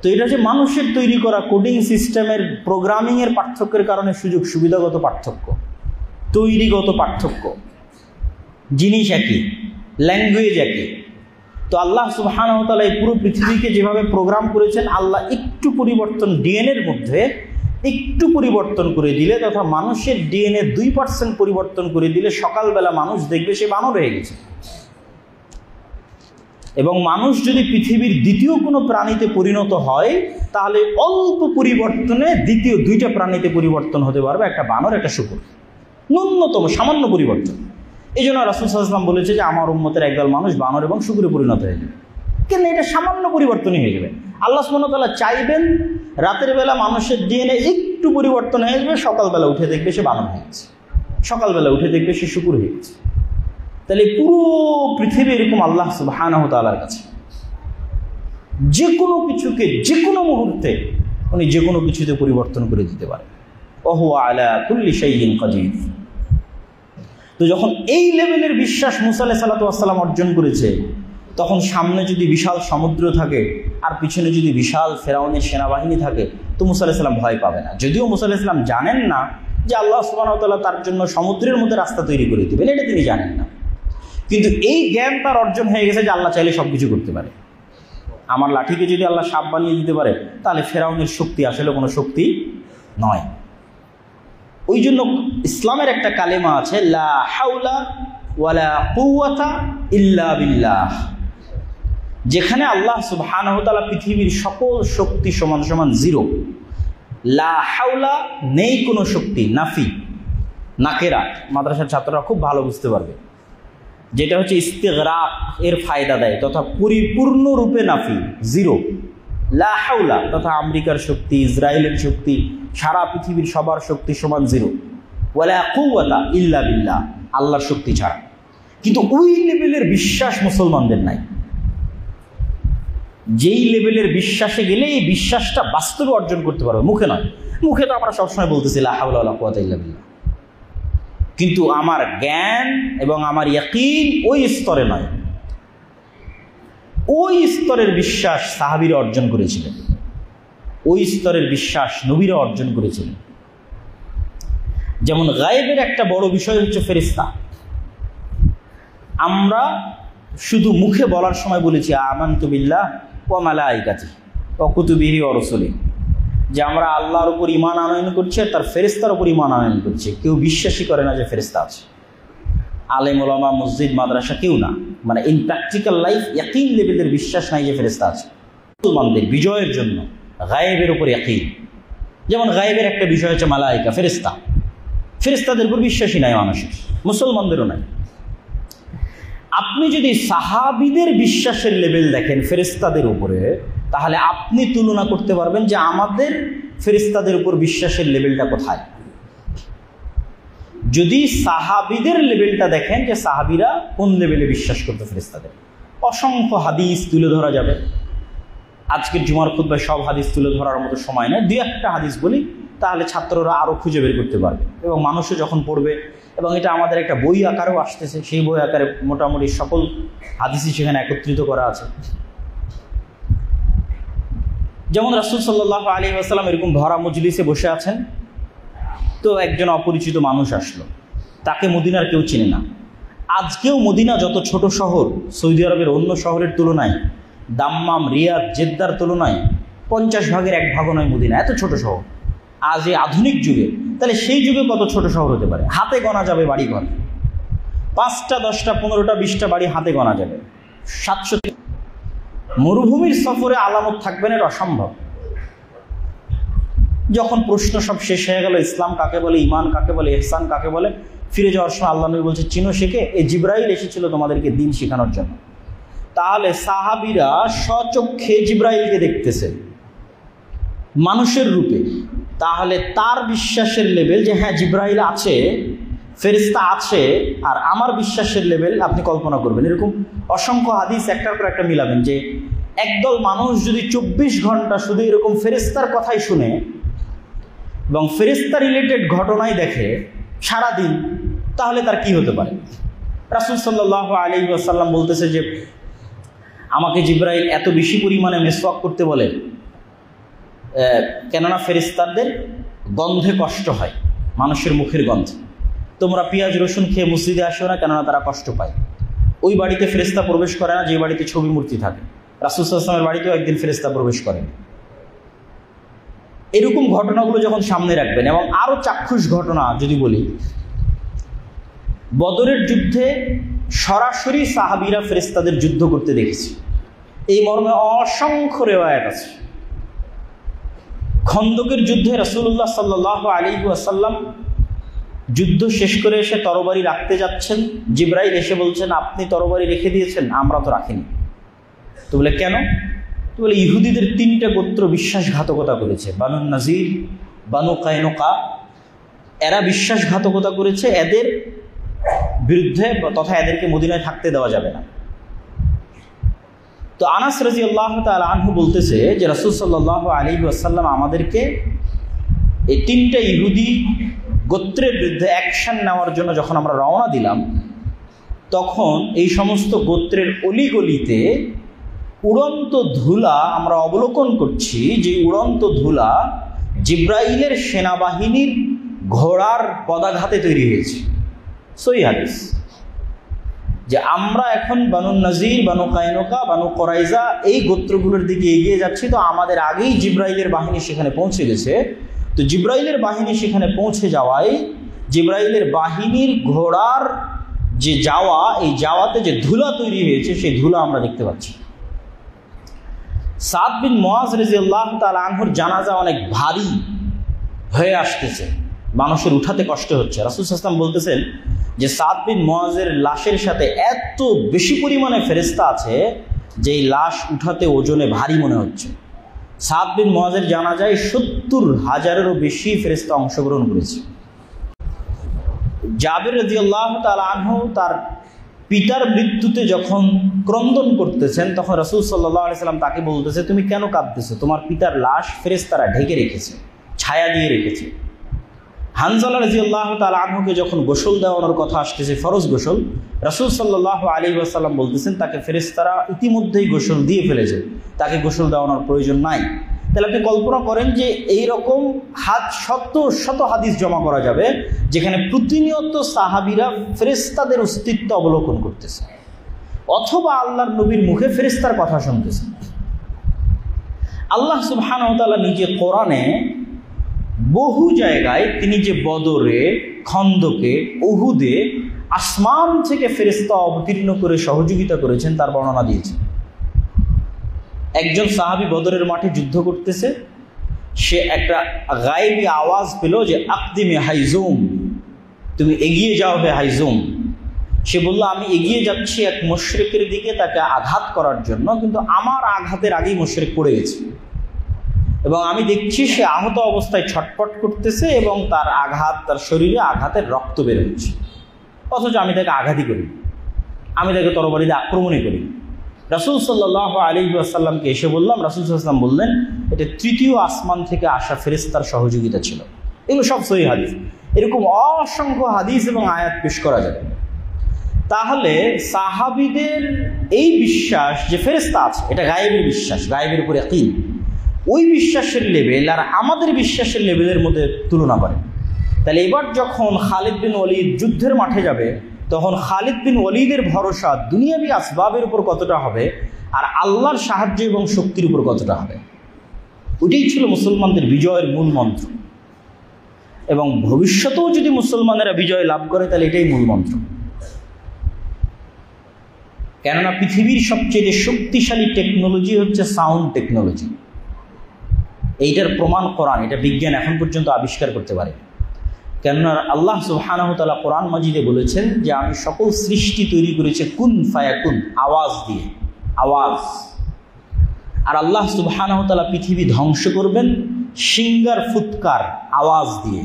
তো এটা যে মানুষের তৈরি করা কোডিং সিস্টেমের প্রোগ্রামিংয়ের পার্থক্যের কারণে সুযোগ সুবিধাগত পার্থক্য, তৈরিগত পার্থক্য, জিনিস একই, ল্যাঙ্গুয়েজ একই। তো আল্লাহ সুবহানাহু ওয়া তাআলা এই পুরো পৃথিবীকে যেভাবে প্রোগ্রাম করেছেন, আল্লাহ একটু পরিবর্তন ডিএনএর মধ্যে একটু পরিবর্তন করে দিলে, তথা মানুষের ডিএনএ 2% পরিবর্তন করে দিলে সকালবেলা মানুষ দেখবে সে বানর হয়ে গেছে। এবং মানুষ যদি পৃথিবীর দ্বিতীয় কোনো প্রাণীতে পরিণত হয়, তাহলে অল্প পরিবর্তনে দ্বিতীয় 2টা প্রাণীতে পরিবর্তন হতে পারবে, একটা বানর একটা শূকর, ন্যূনতম সামান্য পরিবর্তন। এই জন্য রাসূল সাল্লাল্লাহু আলাইহি ওয়াসাল্লাম বলেছে যে আমার উম্মতের একদল মানুষ বানর এবং শূকরে পরিণত হয়ে যাবে। কেন? এটা সামান্য পরিবর্তনই হয়ে যাবে। আল্লাহ সুবহানাহু ওয়া তাআলা চাইবেন রাতের বেলা মানুষের ডিএনএ একটু পরিবর্তন হয়ে যাবে, সকালবেলা উঠে দেখবে সে বানর হয়ে গেছে, সকালবেলা উঠে দেখবে সে শূকর হয়ে গেছে। তাহলে পুরো পৃথিবী এরকম আল্লাহ সুবহানাহু ওয়া তাআলার কাছে, যে কোনো কিছুকে যে কোনো মুহূর্তে উনি যে কোনো কিছুতে পরিবর্তন করে দিতে পারেন। ওয়া আলা কুল্লি শাইইন কাদির। তো যখন এই লেভেলের বিশ্বাস মুসা আলাইহিস সালাতু ওয়াস সালাম অর্জন করেছে, তখন সামনে যদি বিশাল সমুদ্র থাকে আর পিছনে যদি বিশাল ফেরাউনের সেনাবাহিনী থাকে, তো মুসা আলাইহিস সালাম ভয় পাবে না। যদিও মুসা আলাইহিস সালাম জানেন না যে আল্লাহ সুবহানাহু ওয়া তাআলা তার জন্য সমুদ্রের মধ্যে রাস্তা তৈরি করে দেবেন, এটা তিনি জানেন না। কিন্তু এই জ্ঞান তার অর্জন হয়ে গেছে যে আল্লাহ চাইলে সব কিছু করতে পারে। আমার লাঠিকে যদি আল্লাহ সাপ বানিয়ে দিতে পারে, তাহলে ফেরাউনের শক্তি আসলে কোনো শক্তি নয়। ওই জন্য ইসলামের একটা কালেমা আছে, লা হাওলা ওয়ালা কুওয়াতা ইল্লা বিল্লাহ, যেখানে আল্লাহ সুবহানাহু ওয়া তাআলা পৃথিবীর সকল শক্তি সমান সমান 0। লা হাওলা নেই কোনো শক্তি, নাফি, নাকেরা। মাদ্রাসার ছাত্ররা খুব ভালো বুঝতে পারবে, যেটা হচ্ছে ইস্তিগরাক এর ফায়দা দেয়, তথা পরিপূর্ণরূপে নাফি, 0। লা হাওলা তথা আমেরিকার শক্তি, ইসরায়েলের শক্তি, সারা পৃথিবীর সবার শক্তি সমান 0। ওয়ালা কুওয়াতা ইল্লা বিল্লাহ, আল্লাহর শক্তি ছাড়া। কিন্তু ওই লেভেলের বিশ্বাস মুসলমানদের নাই। যেই লেভেলের বিশ্বাসে গেলে এই বিশ্বাসটা বাস্তবে অর্জন করতে পারবে, মুখে নয়। মুখে তো আমরা সবসময় বলতেছি লা হাওলা ওয়ালা কুওয়াতা ইল্লা বিল্লাহ, কিন্তু আমার জ্ঞান এবং আমার ইয়াকিন ওই স্তরে নয়। ওই স্তরের বিশ্বাস সাহাবীরা অর্জন করেছিলেন, ওই স্তরের বিশ্বাস নবীরা অর্জন করেছিলেন। যেমন গায়েবের একটা বড় বিষয় হচ্ছে ফেরেশতা। আমরা শুধু মুখে বলার সময় বলেছি আমানতু বিল্লাহ ওয়া মালাইকাতিহি ওয়া কুতুবিহি ওয়া রাসূলিহি, যে আমরা আল্লাহর উপর ঈমান আনয়ন করছি আর তার ফেরেশতার উপর ঈমান আনয়ন করছি। কেউ বিশ্বাসই করে না যে ফেরেশতা আছে, আলেম ওলামা মসজিদ মাদ্রাসা কেউ না। মানে ইন প্র্যাকটিক্যাল লাইফ ইয়াকিন লেভেলের বিশ্বাস নাই যে ফেরেশতা আছে। মুসলমানদের বিজয়ের জন্য গায়েবের উপর ইয়াকিন। যেমন গায়েবের একটা বিষয় হচ্ছে মালাইকা, ফেরেশতা। ফেরেশতাদের উপর বিশ্বাসী নাই মানুষের, মুসলমানদেরও নাই। আপনি যদি সাহাবীদের বিশ্বাসের লেভেল দেখেন ফেরেশতাদের উপরে, তাহলে আপনি তুলনা করতে পারবেন যে আমাদের ফেরেশতাদের উপর বিশ্বাসের লেভেলটা কোথায়। যদি সাহাবীদের লেভেলটা দেখেন যে সাহাবীরা কোন লেভেলে বিশ্বাস করতে ফেরেশতাদের, অসংখ্য হাদিস তুলে ধরা যাবে। আজকের জুমার খুতবায় সব হাদিস তুলে ধরার মতো সময় নেই, 2-1টা হাদিস বলি, তাহলে ছাত্ররা আরও খুঁজে বের করতে পারবে এবং মানুষও যখন পড়বে, এবং এটা আমাদের একটা বই আকারেও আসতেছে, সেই বই আকারে মোটামুটি সকল হাদিসই সেখানে একত্রিত করা আছে। যেমন রাসূল সাল্লাল্লাহু আলাইহি ওয়াসাল্লাম এরকম ভরা মজলিসে বসে আছেন, তো একজন অপরিচিত মানুষ আসলো, তাকে মদিনার কেউ চিনে না। আজকেও মদিনা যত ছোট শহর, সৌদি আরবের অন্য শহরের তুলনায়, দাম্মাম, রিয়াদ, জেদ্দার তুলনায় 50 ভাগের 1 ভাগও নয় মদিনা, এত ছোট শহর। আজ এই আধুনিক যুগে, তাহলে সেই যুগে কত ছোট শহর হতে পারে? হাতে গোনা যাবে বাড়িঘর, 5টা 10টা 15টা 20টা বাড়ি হাতে গোনা যাবে। 700 মরুভূমির সফরে আলামত থাকবে না, এটা অসম্ভব। যখন প্রশ্ন সব শেষ হয়ে গেল, ইসলাম কাকে বলে, ঈমান কাকে বলে, ইহসান কাকে বলে, ফিরে যাওয়ার সময় আল্লাহ নবী বলছে, চিনো শেখে, এই জিবরাইল এসেছিল তোমাদেরকে দিন শেখানোর জন্য। তাহলে সাহাবীরা স্বচক্ষে জিবরাইলকে দেখতেছে মানুষের রূপে, তাহলে তার বিশ্বাসের লেভেল যে হ্যাঁ জিবরাইল আছে, ফেরেশতা আছে, আর আমার বিশ্বাসের লেভেল আপনি কল্পনা করবেন। এরকম অসংখ্য হাদিস একটার পর একটা মিলাবেন যে একদল মানুষ যদি 24 ঘন্টা শুধু এরকম ফেরেশতার কথাই শুনে এবং ফেরেশতা রিলেটেড ঘটনাই দেখে সারাদিন, তাহলে তার কি হতে পারে? রাসূল সাল্লাল্লাহু আলাইহি ওয়াসাল্লাম বলতেছে যে আমাকে জিবরাইল এত বেশি পরিমাণে মিসওয়াক করতে বলে, কেননা ফেরেশতাদের গন্ধে কষ্ট হয়, মানুষের মুখের গন্ধ। তোমরা পেঁয়াজ রসুন খেয়ে মসজিদে আসো না, কেননা তারা কষ্ট পায়। ওই বাড়িতে ফেরেশতা প্রবেশ করে না যে বাড়িতে ছবি মূর্তি থাকে। রাসূল সাল্লাল্লাহু আলাইহি ওয়াসাল্লামের বাড়িতেও একদিন ফেরেশতা প্রবেশ করেন। এরকম ঘটনাগুলো যখন সামনে রাখবেন, এবং আরও চাক্ষুষ ঘটনা যদি বলি, বদরের যুদ্ধে সরাসরি সাহাবীরা ফেরেশতাদের যুদ্ধ করতে দেখেছি, এই মর্মে অসংখ্য রিওয়ায়াত আছে। খন্দকের যুদ্ধে রাসূলুল্লাহ সাল্লাল্লাহু আলাইহি ওয়াসাল্লাম যুদ্ধ শেষ করে এসে তরবারি রাখতে যাচ্ছেন, জিবরাইল এসে বলছেন আপনি তরবারি রেখে দিয়েছেন, আমরা তো রাখিনি। তো বলে কেন? তো বলে ইহুদিদের 3টা গোত্র বিশ্বাসঘাতকতা করেছে, বানু নাজির, বানু কায়নুকা, এরা বিশ্বাসঘাতকতা করেছে, এদের বিরুদ্ধে তথা এদেরকে মদিনায় থাকতে দেওয়া যাবে না। তো আনাস রাদিয়াল্লাহু তাআলা আনহু বলতেছে যে রাসূল সাল্লাল্লাহু আলাইহি ওয়াসাল্লাম আমাদেরকে এই 3টা ইহুদি গোত্রের বিরুদ্ধে অ্যাকশন নেওয়ার জন্য যখন আমরা রওনা দিলাম, তখন এই সমস্ত গোত্রের অলিগলিতে উড়ন্ত ধুলা আমরা অবলোকন করছি, যে উড়ন্ত ধুলা জিবরাইলের সেনাবাহিনীর ঘোড়ার পদাঘাতে তৈরি হয়েছে। সহিহ হাদিস যে আমরা এখন বানু নাজির, বানু কায়নুকা, বানু কোরাইজা এই গোত্রগুলোর দিকে এগিয়ে যাচ্ছি, তো আমাদের আগেই জিবরাইলের বাহিনী সেখানে পৌঁছে গেছে। তো জিবরাইলের বাহিনী সেখানে পৌঁছে যাওয়ায় জিবরাইলের বাহিনীর ঘোড়ার যে যাওয়া, এই যাওয়াতে যে ধুলা তৈরি হয়েছে, সেই ধুলা আমরা দেখতে পাচ্ছি। সাদ বিন মুআজ রাদিয়াল্লাহু তাআলা আনহুর জানাজা অনেক ভারী হয়ে আসতেছে, মানুষের উঠাতে কষ্ট হচ্ছে। রাসূল সাল্লাল্লাহু আলাইহি ওয়াসাল্লাম বলতেছেন যে সাদ বিন মুআজের লাশের সাথে এত বেশি পরিমাণে ফেরেশতা আছে যে এই লাশ উঠাতে ওজনে ভারী মনে হচ্ছে। সাদ বিন মুআজের জানাজায় 70,000-এরও বেশি ফেরেশতা অংশগ্রহণ করেছে। জাবির রাদিয়াল্লাহু তাআলা আনহু তার পিতার মৃত্যুতে যখন ক্রন্দন করতেছেন, তখন রাসূল সাল্লাল্লাহু আলাইহি ওয়াসাল্লাম তাকে বলতেছে তুমি কেন কাঁদতেছো? তোমার পিতার লাশ ফেরেশতারা ঢেকে রেখেছে, ছায়া দিয়ে রেখেছে। হানজালা রাদিয়াল্লাহু তাআলা আনহুকে যখন গোসল দেওয়ানোর কথা আসতেছে, ফরজ গোসল, রাসূল সাল্লাল্লাহু আলাইহি ওয়াসাল্লাম বলতেছেন তাকে ফেরেশতারা ইতিমধ্যেই গোসল দিয়ে ফেলেছে, তাকে গোসল দেওয়ানোর প্রয়োজন নাই। তাহলে আপনি কল্পনা করেন যে এইরকম শত হাদিস জমা করা যাবে যেখানে প্রতিনিয়ত সাহাবীরা ফেরেশতাদের অস্তিত্ব অবলোকন করতেছে, অথবা আল্লাহর নবীর মুখে ফেরেশতার কথা শুনতেছে। আল্লাহ সুবহানাহু ওয়া তাআলা নিজে কোরআনে বহু জায়গায় তিনি যে বদরে, খন্দকে, উহুদে আসমান থেকে ফেরেশতা অবতীর্ণ করে সহযোগিতা করেছেন তার বর্ণনা দিয়েছেন। একজন সাহাবী বদরের মাঠে যুদ্ধ করতেছে, সে একটা গায়েবী আওয়াজ পেল যে আকদিমে হাইজুম, তুমি এগিয়ে যাও হে হাইজুম। সে বলল, আমি এগিয়ে যাচ্ছি এক মুশরিকের দিকে তাকে আঘাত করার জন্য, কিন্তু আমার আঘাতের আগেই মুশরিক পড়ে গেছে এবং আমি দেখছি সে আহত অবস্থায় ছটফট করতেছে এবং তার শরীরে আঘাতের রক্ত বের হচ্ছে, অথচ আমি তাকে আঘাতই করি, আমি তাকে তরবারি দিয়ে আক্রমণই করি। রাসূল সাল্লাল্লাহু আলাইহি ওয়াসাল্লামকে এসে বললাম, রাসূল সাল্লাল্লাহু আলাইহি ওয়াসাল্লাম বললেন, এটা তৃতীয় আসমান থেকে আসা ফেরেশতার সহযোগিতা ছিল। এগুলো সব সহিহ হাদিস, এরকম অসংখ্য হাদিস এবং আয়াত পেশ করা যাবে। তাহলে সাহাবীদের এই বিশ্বাস যে ফেরেশতা আছে, এটা গায়েবের বিশ্বাস, গায়েবের উপর ইয়াকিন, ওই বিশ্বাসের লেভেল আর আমাদের বিশ্বাসের লেভেলের মধ্যে তুলনা করে। তাহলে এবার যখন খালিদ বিন ওয়ালিদ যুদ্ধের মাঠে যাবে, তখন খালিদ বিন ওয়ালিদের ভরসা দুনিয়াবী আসবাবের উপর কতটা হবে আর আল্লাহর সাহায্য এবং শক্তির উপর কতটা হবে, ওইটাই ছিল মুসলমানদের বিজয়ের মূল মন্ত্র। এবং ভবিষ্যতেও যদি মুসলমানেরা বিজয় লাভ করে তাহলে এটাই মূল মন্ত্র। কেননা পৃথিবীর সবচেয়ে শক্তিশালী টেকনোলজি হচ্ছে সাউন্ড টেকনোলজি। এইটার প্রমাণ কোরআন, এটা বিজ্ঞান এখন পর্যন্ত আবিষ্কার করতে পারে। কেননা আল্লাহ সুবহানাহু ওয়া তাআলা কোরআন মাজিদে বলেছেন যে আমি সকল সৃষ্টি তৈরি করেছি কুন ফায়াকুন, আওয়াজ দিয়ে, আওয়াজ। আর আল্লাহ সুবহানাহু ওয়া তাআলা পৃথিবী ধ্বংস করবেন সিঙ্গার ফুৎকার, আওয়াজ দিয়ে।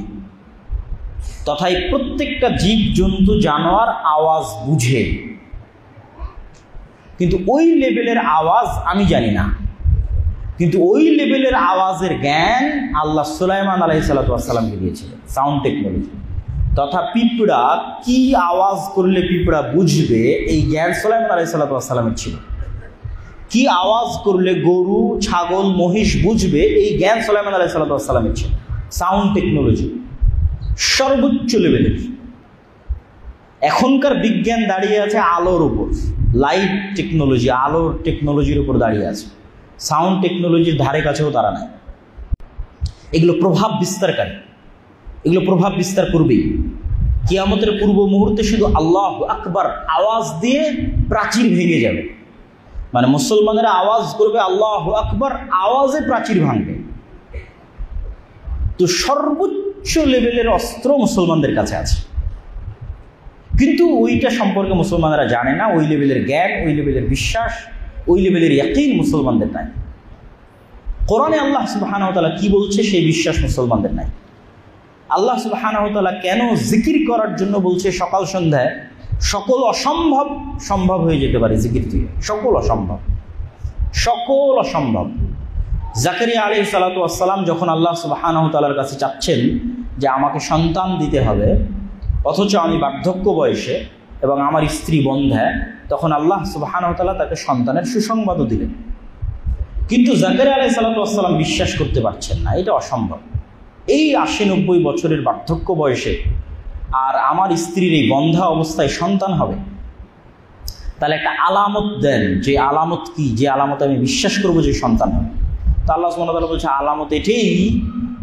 তথায় প্রত্যেকটা জীব জন্তু জানোয়ার আওয়াজ বুঝে, কিন্তু ওই লেভেলের আওয়াজ আমি জানি না, কিন্তু ওই লেভেলের আওয়াজের জ্ঞান আল্লাহ সুলাইমান আলাইহিস সালাতু ওয়াস সালামকে দিয়েছিলেন, সাউন্ড টেকনোলজি। তথা পিঁপড়া কি আওয়াজ করলে পিঁপড়া বুঝবে, এই জ্ঞান সুলাইমান আলাইহিস সালাতু ওয়াস সালামের ছিল। কি আওয়াজ করলে গরু, ছাগল, মহিষ বুঝবে, এই জ্ঞান সুলাইমান আলাইহিস সালাতু ওয়াস সালামের ছিল। সাউন্ড টেকনোলজি সর্বোচ্চ লেভেলের। এখনকার বিজ্ঞান দাঁড়িয়ে আছে আলোর উপর, লাইট টেকনোলজি, আলোর টেকনোলজির উপর দাঁড়িয়ে আছে। সাউন্ড টেকনোলজির ধারে কাছেও তারা নাই। এগুলো প্রভাব বিস্তারকারী, এগুলো প্রভাব বিস্তার করবেই। কিয়ামতের পূর্ব মুহূর্তে শুধু আল্লাহু আকবার আওয়াজ দিয়ে প্রাচীর ভেঙে যাবে, মানে মুসলমানেরা আওয়াজ করবে আল্লাহু আকবার, আওয়াজে প্রাচীর ভাঙবে। তো সর্বোচ্চ লেভেলের অস্ত্র মুসলমানদের কাছে আছে, কিন্তু ওইটা সম্পর্কে মুসলমানেরা জানে না। ওই লেভেলের জ্ঞান, ওই লেভেলের বিশ্বাস, ওই লেভেলের ইয়াকিন মুসলমানদের নাই। কোরআনে আল্লাহ সুবহানাহু ওয়া তাআলা কি বলছে সেই বিশ্বাস মুসলমানদের নাই। আল্লাহ সুবহানাহু ওয়া তাআলা কেন জিকির করার জন্য বলছে সকাল সন্ধ্যায়, সকল অসম্ভব সম্ভব হয়ে যেতে পারে জিকির দিয়ে, সকল অসম্ভব, সকল অসম্ভব। জাকারিয়া আলাইহিস সালাতু ওয়াস সালাম যখন আল্লাহ সুবহানাহু ওয়া তাআলার কাছে চাচ্ছেন যে আমাকে সন্তান দিতে হবে, অথচ আমি বার্ধক্য বয়সে এবং আমার স্ত্রী বন্ধ্যা, তখন আল্লাহ সুবহানাহু ওয়া তাআলা তাকে সন্তানের সুসংবাদও দিলেন। কিন্তু জাকারিয়া আলাইহিস সালাতু ওয়াস সালাম বিশ্বাস করতে পারছেন না, এটা অসম্ভব। এই ৮০-৯০ বছরের বার্ধক্য বয়সে আর আমার স্ত্রীর এই বন্ধ্যা অবস্থায় সন্তান হবে, তাহলে একটা আলামত দেন, যে আলামত কি, যে আলামত আমি বিশ্বাস করবো যে সন্তান হবে। তো আল্লাহ সুবহানাহু ওয়া তাআলা বলছে আলামত এটাই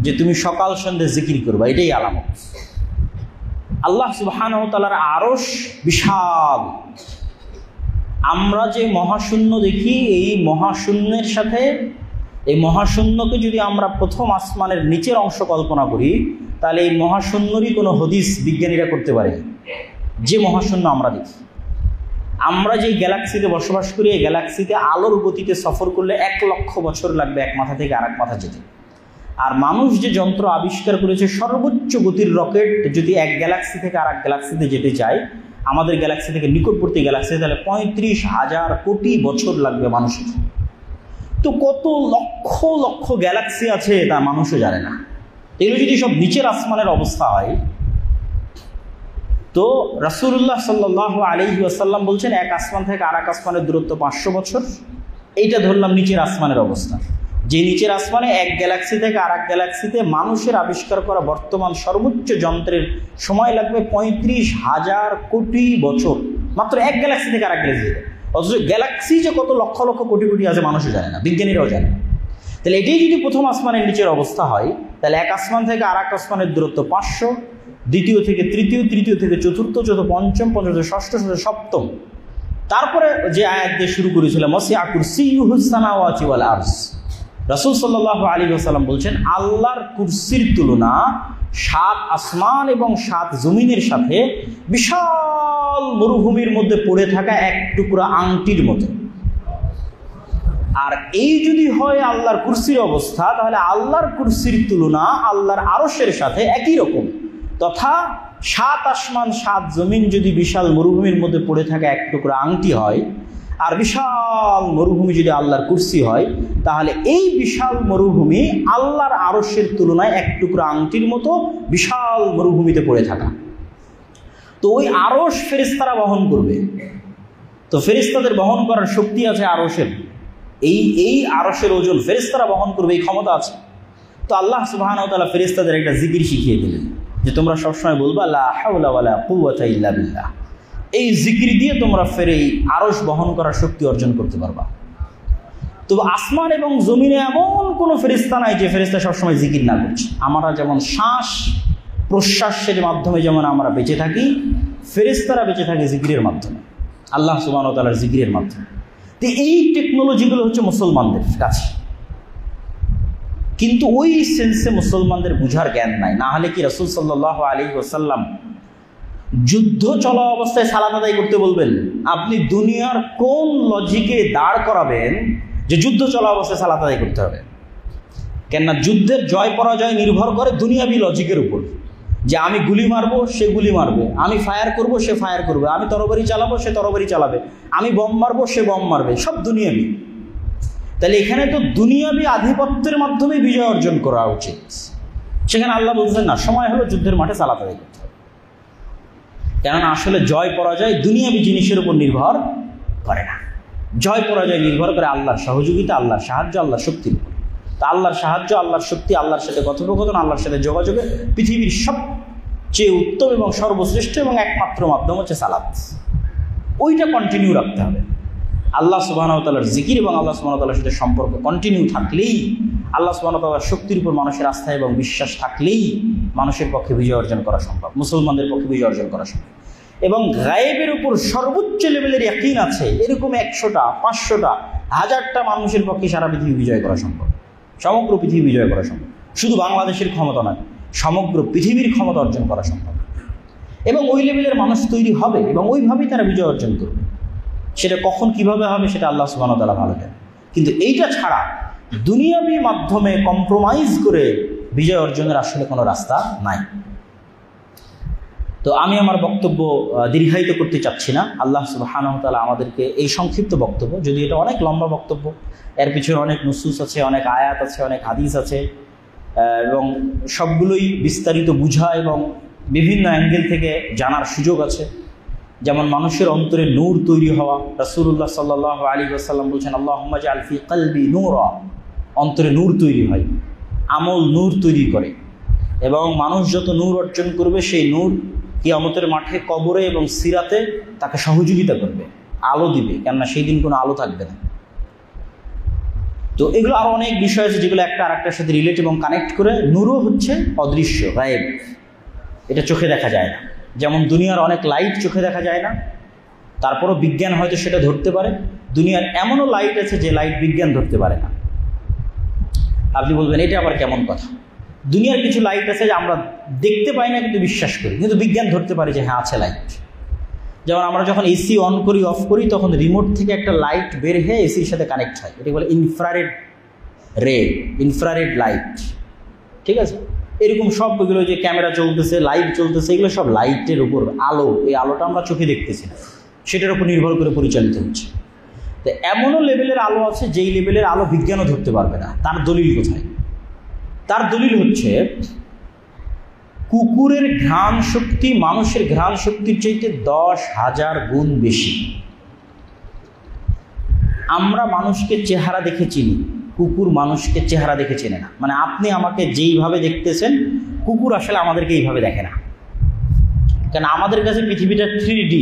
যে তুমি সকাল সন্ধ্যে জিকির করবা, এটাই আলামত। আল্লাহ সুবহানাহু ওয়া তাআলার আরশ বিশাল। আমরা যে মহাশূন্য দেখি, এই মহাশূন্যের সাথে, এই মহাশূন্যকে যদি আমরা প্রথম আসমানের নিচের অংশ কল্পনা করি, তাহলে এই মহাশূন্যরই কোনো হদিস বিজ্ঞানীরা করতে পারে। যে মহাশূন্য আমরা দেখি, আমরা যে গ্যালাক্সিতে বসবাস করি, এই গ্যালাক্সিতে আলোর গতিতে সফর করলে ১,০০,০০০ বছর লাগবে এক মাথা থেকে আরেক মাথা যেতে। আর মানুষ যে যন্ত্র আবিষ্কার করেছে, সর্বোচ্চ গতির রকেট যদি এক গ্যালাক্সি থেকে আরেক গ্যালাক্সিতে যেতে চায়, আমাদের গ্যালাক্সি থেকে নিকটবর্তী গ্যালাক্সি, তাহলে ৩৫,০০০ কোটি বছর লাগবে মানুষের। তো কত লক্ষ লক্ষ গ্যালাক্সি আছে তা মানুষও জানে না। এগুলো যদি সব নিচের আসমানের অবস্থা হয়, তো রাসূলুল্লাহ সাল্লাল্লাহু আলাইহি ওয়াসাল্লাম বলছেন এক আসমান থেকে আরেক আসমানের দূরত্ব ৫০০ বছর। এইটা ধরলাম নিচের আসমানের অবস্থা। যে নিচের আসমানে এক গ্যালাক্সি থেকে আরেক গ্যালাক্সিতে মানুষের আবিষ্কার করা বর্তমান সর্বোচ্চ যন্ত্রের সময় লাগবে ৩৫,০০০ কোটি বছর, মাত্র এক গ্যালাক্সি থেকে আরেক গ্যালাক্সিতে। অথচ গ্যালাক্সি যে কত লক্ষ লক্ষ কোটি কোটি আছে মানুষও জানে না, বিজ্ঞানীরাও জানে না। তাহলে এটাই যদি প্রথম আসমানের নিচের অবস্থা হয়, তাহলে এক আসমান থেকে আরেক আসমানের দূরত্ব ৫০০, দ্বিতীয় থেকে তৃতীয়, তৃতীয় থেকে চতুর্থ, চতুর্থ পঞ্চম, পঞ্চম থেকে ষষ্ঠ, ষষ্ঠ সপ্তম। তারপরে যে আয়াত দিয়ে শুরু করেছিলাম ওয়াসিআ কুরসিয়্যুহুস সামাওয়াতি ওয়াল আরজ, রাসূল সাল্লাল্লাহু আলাইহি ওয়াসাল্লাম বলছেন, আল্লাহর কুরসির তুলনা 7 আসমান এবং 7 জমিনের সাথে বিশাল মরুভূমির মধ্যে পড়ে থাকা এক টুকরা আংটির মতো। আর এই যদি হয় আল্লাহর কুরসির অবস্থা, তাহলে আল্লাহর কুরসির তুলনা আল্লাহর আরশের সাথে একই রকম। তথা 7 আসমান 7 জমিন যদি বিশাল মরুভূমির মধ্যে পড়ে থাকা এক টুকরা আংটি হয়, আর বিশাল মরুভূমি যদি আল্লাহর কুরসি হয়, তাহলে এই বিশাল মরুভূমি আল্লাহর আরশের তুলনায় এক টুকরা আংটির মতো বিশাল মরুভূমিতে পড়ে থাকা। তো ওই আরশ ফেরেশতারা বহন করবে। তো ফেরেশতাদের বহন করার শক্তি আছে আরশের, এই আরশের ওজন ফেরেশতারা বহন করবে, এই ক্ষমতা আছে। তো আল্লাহ সুবহানাহু ওয়া তাআলা ফেরেশতাদের একটা জিকির শিখিয়ে দিলেন যে তোমরা সবসময় বলবা লা হাওলা ওয়ালা কুওয়াতা ইল্লা বিল্লাহ। এই জিকির দিয়ে তোমরা এই আরশ বহন করার শক্তি অর্জন করতে পারবা। তো আসমান এবং জমিনে এমন কোনো ফেরেশতা নাই যে ফেরেশতা সবসময় জিকির না করছে। আমরা যেমন শ্বাস প্রশ্বাসের মাধ্যমে যেমন আমরা বেঁচে থাকি, ফেরেশতারা বেঁচে থাকে জিকিরের মাধ্যমে, আল্লাহ সুবহানাহু ওয়া তাআলার জিকিরের মাধ্যমে। তো এই টেকনোলজিগুলো হচ্ছে মুসলমানদের কাছে, কিন্তু ওই সেন্সে মুসলমানদের বুঝার জ্ঞান নাই। না হলে কি রাসূল সাল্লাল্লাহু আলাইহি ওয়াসাল্লাম যুদ্ধ চলা অবস্থায় সালাত আদায় করতে বলবেন? আপনি দুনিয়ার কোন লজিকে দাঁড় করাবেন যে যুদ্ধ চলা অবস্থায় সালাত আদায় করতে হবে? কেননা যুদ্ধের জয় পরাজয় নির্ভর করে দুনিয়াবি লজিকের উপর, যে আমি গুলি মারবো সে গুলি মারবে, আমি ফায়ার করব সে ফায়ার করবে, আমি তরবারি চালাবো সে তরবারি চালাবে, আমি বম মারবো সে বম মারবে, সব দুনিয়াবি। তাহলে এখানে তো দুনিয়াবি আধিপত্যের মাধ্যমে বিজয় অর্জন করা উচিত। সেখানে আল্লাহ বলছেন না, সময় হলো যুদ্ধের মাঠে সালাত আদায় করতে হবে। কেননা আসলে জয় পরাজয় দুনিয়াবি জিনিসের উপর নির্ভর করে না, জয় পরাজয় নির্ভর করে আল্লাহর সহযোগিতা, আল্লাহর সাহায্য, আল্লাহর শক্তির উপর। তা আল্লাহর সাহায্য, আল্লাহর শক্তি, আল্লাহর সাথে কথোপকথন, আল্লাহর সাথে যোগাযোগে পৃথিবীর সবচেয়ে উত্তম এবং সর্বশ্রেষ্ঠ এবং একমাত্র মাধ্যম হচ্ছে সালাত। ওইটা কন্টিনিউ রাখতে হবে। আল্লাহ সুবহানাহু ওয়া তাআলার জিকির এবং আল্লাহ সুবহানাহু ওয়া তাআলার সাথে সম্পর্ক কন্টিনিউ থাকলেই, আল্লাহ সুবহানাহু ওয়া তাআলার শক্তির উপর মানুষের আস্থা এবং বিশ্বাস থাকলেই মানুষের পক্ষে বিজয় অর্জন করা সম্ভব, মুসলমানদের পক্ষে বিজয় অর্জন করা সম্ভব। এবং গায়েবের উপর সর্বোচ্চ লেভেলের ইয়াকিন আছে এরকম 100টা, 500টা, 1000টা মানুষের পক্ষে সারা পৃথিবী বিজয় করা সম্ভব, সমগ্র পৃথিবী বিজয় করা সম্ভব। শুধু বাংলাদেশের ক্ষমতা নয়, সমগ্র পৃথিবীর ক্ষমতা অর্জন করা সম্ভব। এবং ওই লেভেলের মানুষ তৈরি হবে এবং ওইভাবেই তারা বিজয় অর্জন করবে। সেটা কখন কিভাবে হবে সেটা আল্লাহ সুবহানাহু ওয়া তাআলা ভালো জানেন। কিন্তু এইটা ছাড়া দুনিয়াবি মাধ্যমে কম্প্রোমাইজ করে বিজয় অর্জনের আসলে কোনো রাস্তা নাই। তো আমি আমার বক্তব্য দীর্ঘায়িত করতে চাচ্ছি না। আল্লাহ সুবহানাহু ওয়া তাআলা আমাদেরকে এই সংক্ষিপ্ত বক্তব্য, যদি এটা অনেক লম্বা বক্তব্য, এর পিছনে অনেক নুসুস আছে, অনেক আয়াত আছে, অনেক হাদিস আছে, এবং সবগুলোই বিস্তারিত বুঝা এবং বিভিন্ন অ্যাঙ্গেল থেকে জানার সুযোগ আছে। যেমন মানুষের অন্তরে নূর তৈরি হওয়া, রাসূলুল্লাহ সাল্লাল্লাহু আলাইহি ওয়াসাল্লাম বলছেন আল্লাহুম্মা জাআল ফি কলবি নূরা, অন্তরে নূর তৈরি হয়, আমল নূর তৈরি করে। এবং মানুষ যত নূর অর্জন করবে সেই নূর কিয়ামতের মাঠে, কবরে এবং সিরাতে তাকে সহযোগিতা করবে, আলো দিবে, কেননা সেই দিন কোনো আলো থাকবে না। তো এগুলো আরও অনেক বিষয় আছে যেগুলো একটা আর একটার সাথে রিলেট এবং কানেক্ট করে। নূরও হচ্ছে অদৃশ্য, গায়েব, এটা চোখে দেখা যায় না। যেমন দুনিয়ার অনেক লাইট চোখে দেখা যায় না, তারপরও বিজ্ঞান হয়তো সেটা ধরতে পারে। দুনিয়ার এমনও লাইট আছে যে লাইট বিজ্ঞান ধরতে পারে না। আপনি বলবেন এটা আবার কেমন কথা? দুনিয়ার কিছু লাইট আছে যে আমরা দেখতে পাই না কিন্তু বিশ্বাস করি, কিন্তু বিজ্ঞান ধরতে পারে যে হ্যাঁ আছে লাইট। যেমন আমরা যখন এসি অন করি, অফ করি, তখন রিমোট থেকে একটা লাইট বের হয়ে এসির সাথে কানেক্ট হয়, এটা বলে ইনফ্রারেড রে, ইনফ্রারেড লাইট। ঠিক আছে, এরকম সবগুলো যে ক্যামেরা চলতেছে, লাইট চলতেছে, এগুলো সব লাইটের উপর আলো। এই আলোটা আমরা চোখে দেখতেছি না, সেটার উপর নির্ভর করে পরিচালিত হচ্ছে। তো এমনও লেভেলের আলো আছে যেই লেভেলের আলো বিজ্ঞানও ধরতে পারবে না। তার দলিল কোথায়? তার দলিল হচ্ছে কুকুরের ঘ্রাণ শক্তি মানুষের ঘ্রাণ শক্তির চাইতে 10,000 গুণ বেশি। আমরা মানুষকে চেহারা দেখে চিনি, কুকুর মানুষকে চেহারা দেখে চেনে না। মানে আপনি আমাকে যেইভাবে দেখতেছেন, কুকুর আসলে আমাদেরকে এইভাবে দেখে না। কেন? আমাদের কাছে পৃথিবীটা 3D,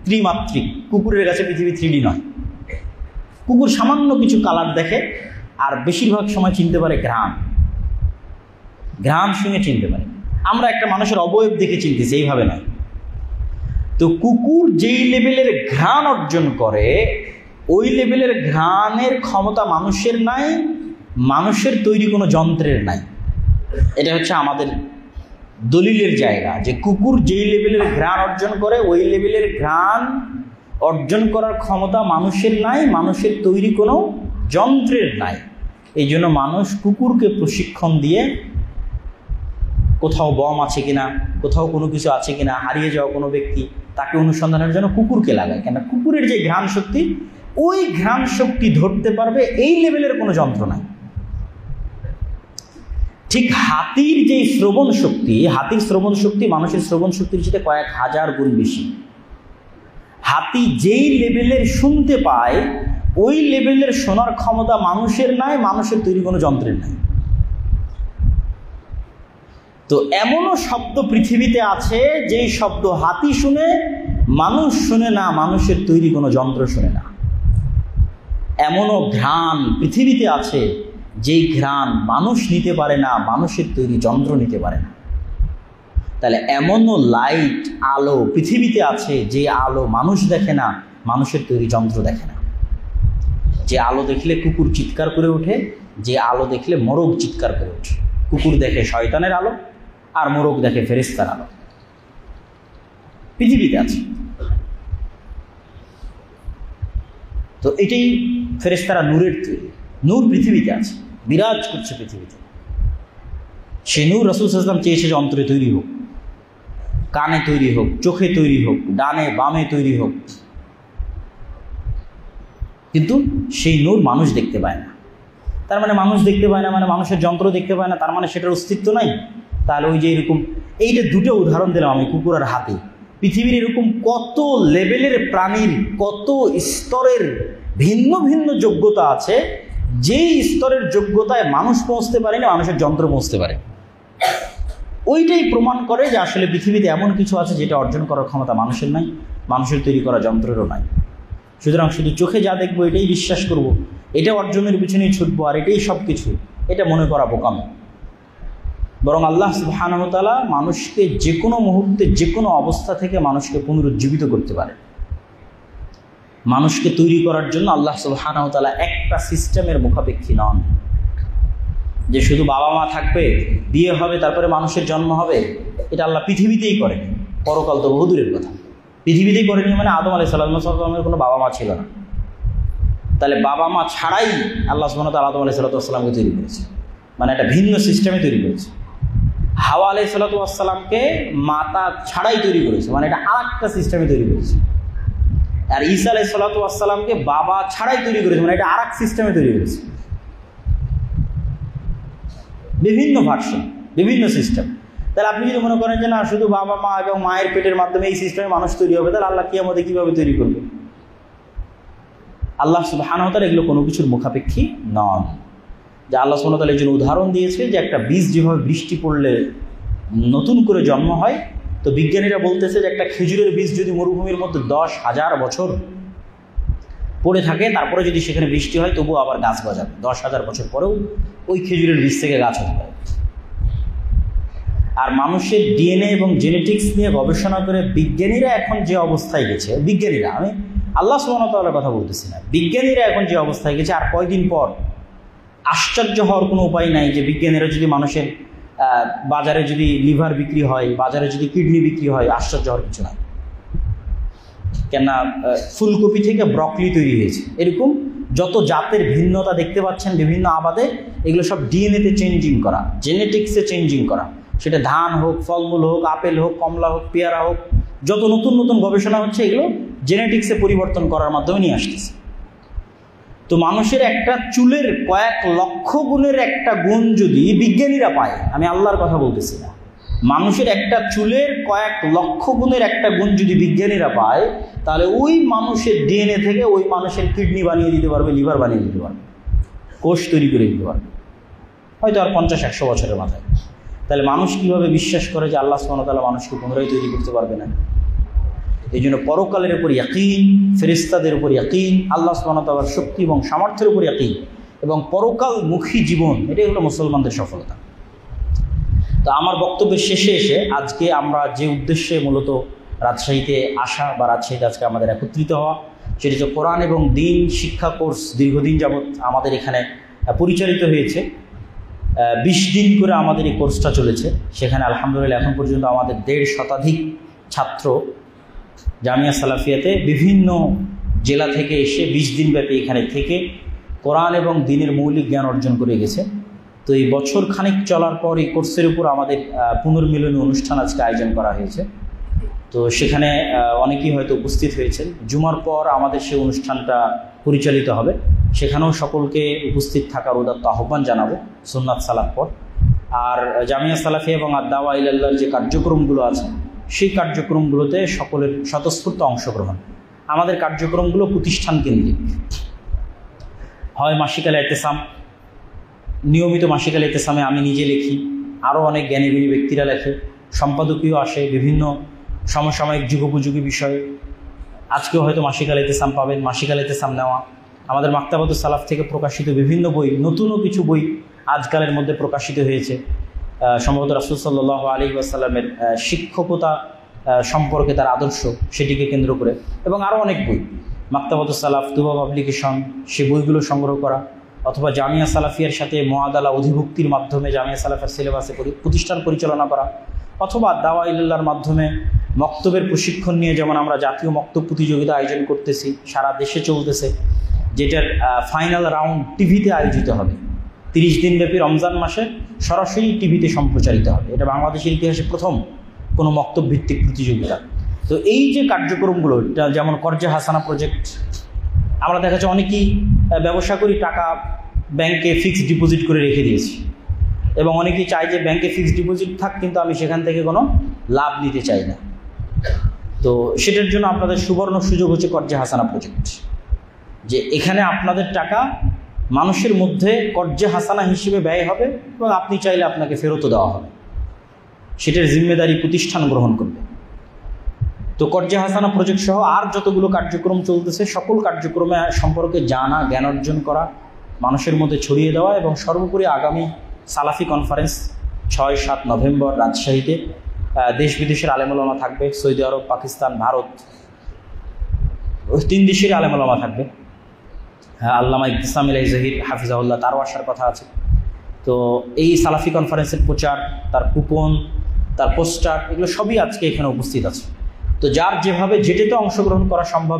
ত্রিমাত্রিক। কুকুরের কাছে পৃথিবী 3D নয়। কুকুর সামান্য কিছু কালার দেখে, আর বেশিরভাগ সময় চিনতে পারে ঘ্রাণ, ঘ্রাণ শুনে চিনতে পারে। আমরা একটা মানুষের অবয়ব দেখে চিনতেছি, এইভাবে নয়। তো কুকুর যেই লেভেলের ঘ্রাণ অর্জন করে, ওই লেভেলের ঘ্রাণের ক্ষমতা মানুষের নাই, মানুষের তৈরি কোনো যন্ত্রের নাই। এটা হচ্ছে আমাদের দলিলের জায়গা যে কুকুর যেই লেভেলের ঘ্রাণ অর্জন করে ওই লেভেলের ঘ্রাণ অর্জন করার ক্ষমতা মানুষের নাই, মানুষের তৈরি কোনো যন্ত্রের নাই। এই জন্য মানুষ কুকুরকে প্রশিক্ষণ দিয়ে কোথাও বম আছে কিনা, কোথাও কোনো কিছু আছে কিনা, হারিয়ে যাওয়া কোনো ব্যক্তি, তাকে অনুসন্ধানের জন্য কুকুরকে লাগায়। কেন? কুকুরের যে ঘ্রাণ শক্তি, ওই ঘ্রাণ শক্তি ধরতে পারবে এই লেভেলের কোনো যন্ত্র নাই। ঠিক হাতির যে শ্রবণ শক্তি, হাতির শ্রবণ শক্তি মানুষের শ্রবণ শক্তির চেয়ে কয়েক হাজার গুণ বেশি। হাতি যেই লেভেলের শুনতে পায় ওই লেভেলের শোনার ক্ষমতা মানুষের নাই, মানুষের তৈরি কোনো যন্ত্রের নাই। তো এমনও শব্দ পৃথিবীতে আছে যেই শব্দ হাতি শুনে, মানুষ শুনে না, মানুষের তৈরি কোনো যন্ত্র শুনে না। এমনও ঘ্রাণ পৃথিবীতে আছে যেই ঘ্রাণ মানুষ নিতে পারে না, মানুষের তৈরি যন্ত্র নিতে পারে না। তাহলে এমনও লাইট, আলো পৃথিবীতে আছে যে আলো মানুষ দেখে না, মানুষের তৈরি যন্ত্র দেখে না। যে আলো দেখলে কুকুর চিৎকার করে ওঠে, যে আলো দেখলে মোরগ চিৎকার করে ওঠে। কুকুর দেখে শয়তানের আলো আর মোরগ দেখে ফেরেশতার আলো। পৃথিবীতে আছে। তো এটাই ফেরেশতারা নূরের তৈরি। নূর পৃথিবীতে আছে, বিরাজ করছে পৃথিবীতে। সে নূর রাসূল সাল্লাল্লাহু আলাইহি ওয়াসাল্লাম চেয়েছে যে অন্তরে তৈরি হোক, কানে তৈরি হোক, চোখে তৈরি হোক, ডানে বামে তৈরি হোক। কিন্তু সেই নূর মানুষ দেখতে পায় না। তার মানে মানুষ দেখতে পায় না মানে মানুষের যন্ত্র দেখতে পায় না, তার মানে সেটার অস্তিত্ব নাই। তাহলে ওই যে এরকম, এইটা দুটো উদাহরণ দিলাম আমি, কুকুর আর হাতি। পৃথিবীর এরকম কত লেভেলের প্রাণীর, কত স্তরের ভিন্ন ভিন্ন যোগ্যতা আছে, যেই স্তরের যোগ্যতায় মানুষ পৌঁছতে পারে না, মানুষের যন্ত্র পৌঁছতে পারে। ওইটাই প্রমাণ করে যে আসলে পৃথিবীতে এমন কিছু আছে যেটা অর্জন করার ক্ষমতা মানুষের নাই, মানুষের তৈরি করা যন্ত্রেরও নাই। সুতরাং শুধু চোখে যা দেখবো এটাই বিশ্বাস করব, এটা অর্জনের পিছনেই ছুটবো আর এটাই সব কিছু, এটা মনে করা বোকামি। বরং আল্লাহ সুবহানাহু ওয়া তাআলা মানুষকে যে কোনো মুহূর্তে, যে কোনো অবস্থা থেকে মানুষকে পুনরুজ্জীবিত করতে পারে। মানুষকে তৈরি করার জন্য আল্লাহ সুবহানাহু ওয়া তাআলা একটা সিস্টেমের মুখাপেক্ষী নন যে শুধু বাবা মা থাকবে, বিয়ে হবে, তারপরে মানুষের জন্ম হবে। এটা আল্লাহ পৃথিবীতেই করেন, পরকাল তো বহুদূরের কথা। পৃথিবীতেই করেনি মানে আদম আলাইহিস সালামের কোনো বাবা মা ছিল না। তাহলে বাবা মা ছাড়াই আল্লাহ সুবহানাহু ওয়া তাআলা আদম আলাইহিস সালামকে তৈরি করেছে, মানে একটা ভিন্ন সিস্টেমে তৈরি করেছে। হাওয়া আলাইহিস সালামকে মাতা ছাড়াই তৈরি করেছে, মানে এটা আরেকটা সিস্টেমে তৈরি করেছে। আর ঈসা আলাইহিস সালামকে বাবা ছাড়াই তৈরি করেছে, মানে এটা আরেক সিস্টেমে তৈরি করেছে। বিভিন্ন ভার্সন, বিভিন্ন সিস্টেম। তাহলে আপনি যদি মনে করেন যে না শুধু বাবা মা এবং মায়ের পেটের মাধ্যমে এই সিস্টেমে মানুষ তৈরি হবে, তাহলে আল্লাহ কিয়ামতে কিভাবে তৈরি করবে? আল্লাহ সুবহানাহু ওয়া তাআলা এগুলো কোনো কিছুর মুখাপেক্ষী নন। যে আল্লাহ সুবহানাহু ওয়া তাআলা এই জন্য উদাহরণ দিয়েছে যে একটা বীজ যেভাবে বৃষ্টি পড়লে নতুন করে জন্ম হয়, তো বিজ্ঞানীরা বলতেছে যে একটা খেজুরের বীজ যদি মরুভূমির মধ্যে 10,000 বছর পড়ে থাকে, তারপরে যদি সেখানে বৃষ্টি হয় তবুও আবার গাছ গজাবে। 10,000 বছর পরেও ওই খেজুরের বীজ থেকে গাছ হতে পারে। আর মানুষের ডিএনএ এবং জেনেটিক্স নিয়ে গবেষণা করে বিজ্ঞানীরা এখন যে অবস্থায় গেছে, বিজ্ঞানীরা, আমি আল্লাহ সুবহানাহু ওয়া তাআলার কথা বলতেছি না, বিজ্ঞানীরা এখন যে অবস্থায় গেছে, আর কয়দিন পর আশ্চর্য হওয়ার কোনো উপায় নাই যে বিজ্ঞানীরা যদি মানুষের বাজারে যদি লিভার বিক্রি হয়, বাজারে যদি কিডনি বিক্রি হয়, আশ্চর্য হওয়ার কিছু নাই। কেননা ফুলকপি থেকে ব্রকলি তৈরি হয়েছে। এরকম যত জাতের ভিন্নতা দেখতে পাচ্ছেন বিভিন্ন আবাদে, এগুলো সব ডিএনএতে চেঞ্জিং করা, জেনেটিক্সে চেঞ্জিং করা। সেটা ধান হোক, ফলমূল হোক, আপেল হোক, কমলা হোক, পেয়ারা হোক, যত নতুন নতুন গবেষণা হচ্ছে এগুলো জেনেটিক্সে পরিবর্তন করার মাধ্যমে নিয়ে আসতেছে। তো মানুষের একটা চুলের কয়েক লক্ষ গুণের একটা গুণ যদি বিজ্ঞানীরা পায়, আমি আল্লাহর কথা বলতেছি না, মানুষের একটা চুলের কয়েক লক্ষ গুণের একটা গুণ যদি বিজ্ঞানীরা পায়, তাহলে ওই মানুষের ডিএনএ থেকে ওই মানুষের কিডনি বানিয়ে দিতে পারবে, লিভার বানিয়ে দিতে পারবে, কোষ তৈরি করে দিতে পারবে, হয়তো আর 50-100 বছরের মাথায়। তাহলে মানুষ কীভাবে বিশ্বাস করে যে আল্লাহ সুবহানাহু ওয়া তাআলা মানুষকে পুনরায় তৈরি করতে পারবে না? এই জন্য পরকালের উপর ইয়াকিন, ফেরেশতাদের উপর ইয়াকিন, আল্লাহ সুবহানাহু ওয়া তাআলার শক্তি এবং সামর্থ্যের উপর ইয়াকিন এবং পরকালমুখী জীবন, এটাই হলো মুসলমানদের সফলতা। তো আমার বক্তব্যের শেষে এসে আজকে আমরা যে উদ্দেশ্যে মূলত রাজশাহীতে আসা বা রাজশাহীতে আজকে আমাদের একত্রিত হওয়া, সেটি হচ্ছে কোরআন এবং দিন শিক্ষা কোর্স দীর্ঘদিন যাবৎ আমাদের এখানে পরিচালিত হয়েছে। 20 দিন করে আমাদের এই কোর্সটা চলেছে। সেখানে আলহামদুলিল্লাহ এখন পর্যন্ত আমাদের 1.5 শতাধিক ছাত্র জামিয়া সালাফিয়াতে বিভিন্ন জেলা থেকে এসে 20 দিনব্যাপী এখানে থেকে কোরআন এবং দ্বীনের মৌলিক জ্ঞান অর্জন করে গেছে। তো এই বছর খানিক চলার পর এই কোর্সের উপর আমাদের পুনর্মিলনী অনুষ্ঠান আজকে আয়োজন করা হয়েছে। তো সেখানে অনেকেই হয়তো উপস্থিত হয়েছেন। জুমার পর আমাদের সেই অনুষ্ঠানটা পরিচালিত হবে, সেখানেও সকলকে উপস্থিত থাকার উদাত্ত আহ্বান জানাবো সুন্নাত সালাত পর। আর জামিয়া সালাফিয়া এবং আদ-দাওয়া ইলাল্লাহর যে কার্যক্রমগুলো আছে সেই কার্যক্রমগুলোতে সকলের স্বতঃস্ফূর্ত অংশগ্রহণ। আমাদের কার্যক্রমগুলো প্রতিষ্ঠান কেন্দ্রিক, হয় মাসিক আল ইতিসাম, নিয়মিত মাসিক আল ইতিসামে আমি নিজে লিখি, আরও অনেক জ্ঞানীগুণী ব্যক্তিরা লেখে, সম্পাদকীয় আসে বিভিন্ন সমসাময়িক যুগোপযোগী বিষয়ে। আজকেও হয়তো মাসিক আল ইতিসাম পাবেন, মাসিক আল ইতিসাম নেওয়া। আমাদের মাকতাবাতুস সালাফ থেকে প্রকাশিত বিভিন্ন বই, নতুনও কিছু বই আজকালের মধ্যে প্রকাশিত হয়েছে, সম্ভবত রাসূল সাল্লাল্লাহু আলাইহি ওয়াসাল্লামের শিক্ষকতা সম্পর্কে তার আদর্শ সেটিকে কেন্দ্র করে, এবং আরও অনেক বই। মাকতাবাতুস সালাফ, তুবা পাবলিকেশন, সে বইগুলো সংগ্রহ করা, অথবা জামিয়া সালাফিয়ার সাথে মুআদালা অধিভুক্তির মাধ্যমে জামিয়া সালাফের সিলেবাসে প্রতিষ্ঠান পরিচালনা করা, অথবা দাওয়া ইলাল্লাহর মাধ্যমে মক্তবের প্রশিক্ষণ নিয়ে যেমন আমরা জাতীয় মক্তব প্রতিযোগিতা আয়োজন করতেছি, সারা দেশে চলতেছে, যেটার ফাইনাল রাউন্ড টিভিতে আয়োজিত হবে। 30 দিনব্যাপী রমজান মাসে সরাসরি টিভিতে সম্প্রচারিত হবে। এটা বাংলাদেশের ইতিহাসে প্রথম কোনো মক্তব ভিত্তিক প্রতিযোগিতা। তো এই যে কার্যক্রমগুলো, যেমন কর্জে হাসানা প্রজেক্ট, আমরা দেখা যাচ্ছে অনেকেই ব্যবসা করি, টাকা ব্যাংকে ফিক্সড ডিপোজিট করে রেখে দিয়েছি, এবং অনেকেই চায় যে ব্যাংকে ফিক্সড ডিপোজিট থাক, কিন্তু আমি সেখান থেকে কোনো লাভ নিতে চাই না। তো সেটার জন্য আপনাদের সুবর্ণ সুযোগ হচ্ছে কর্জে হাসানা প্রজেক্ট, যে এখানে আপনাদের টাকা মানুষের মধ্যে কর্জে হাসানা হিসেবে ব্যয় হবে, এবং আপনি চাইলে আপনাকে ফেরতও দেওয়া হবে। সেটার জিম্মেদারি প্রতিষ্ঠান গ্রহণ করবে। তো কর্জে হাসানা প্রজেক্ট সহ আর যতগুলো কার্যক্রম চলতেছে, সকল কার্যক্রমে সম্পর্কে জানা, জ্ঞান অর্জন করা, মানুষের মধ্যে ছড়িয়ে দেওয়া, এবং সর্বোপরি আগামী সালাফি কনফারেন্স 6-7 নভেম্বর রাজশাহীতে দেশ বিদেশের আলেম ওলামা থাকবে। সৌদি আরব, পাকিস্তান, ভারত, 3 দেশের আলেম ওলামা থাকবে। আল্লামা ইবতিসাম জহির হাফিজাহুল্লাহ, তারও আসার কথা আছে। তো এই সালাফি কনফারেন্সের প্রচার, তার কুপন, তার পোস্টার, এগুলো সবই আজকে এখানে উপস্থিত আছে। তো যার যেভাবে যেটাতে অংশগ্রহণ করা সম্ভব,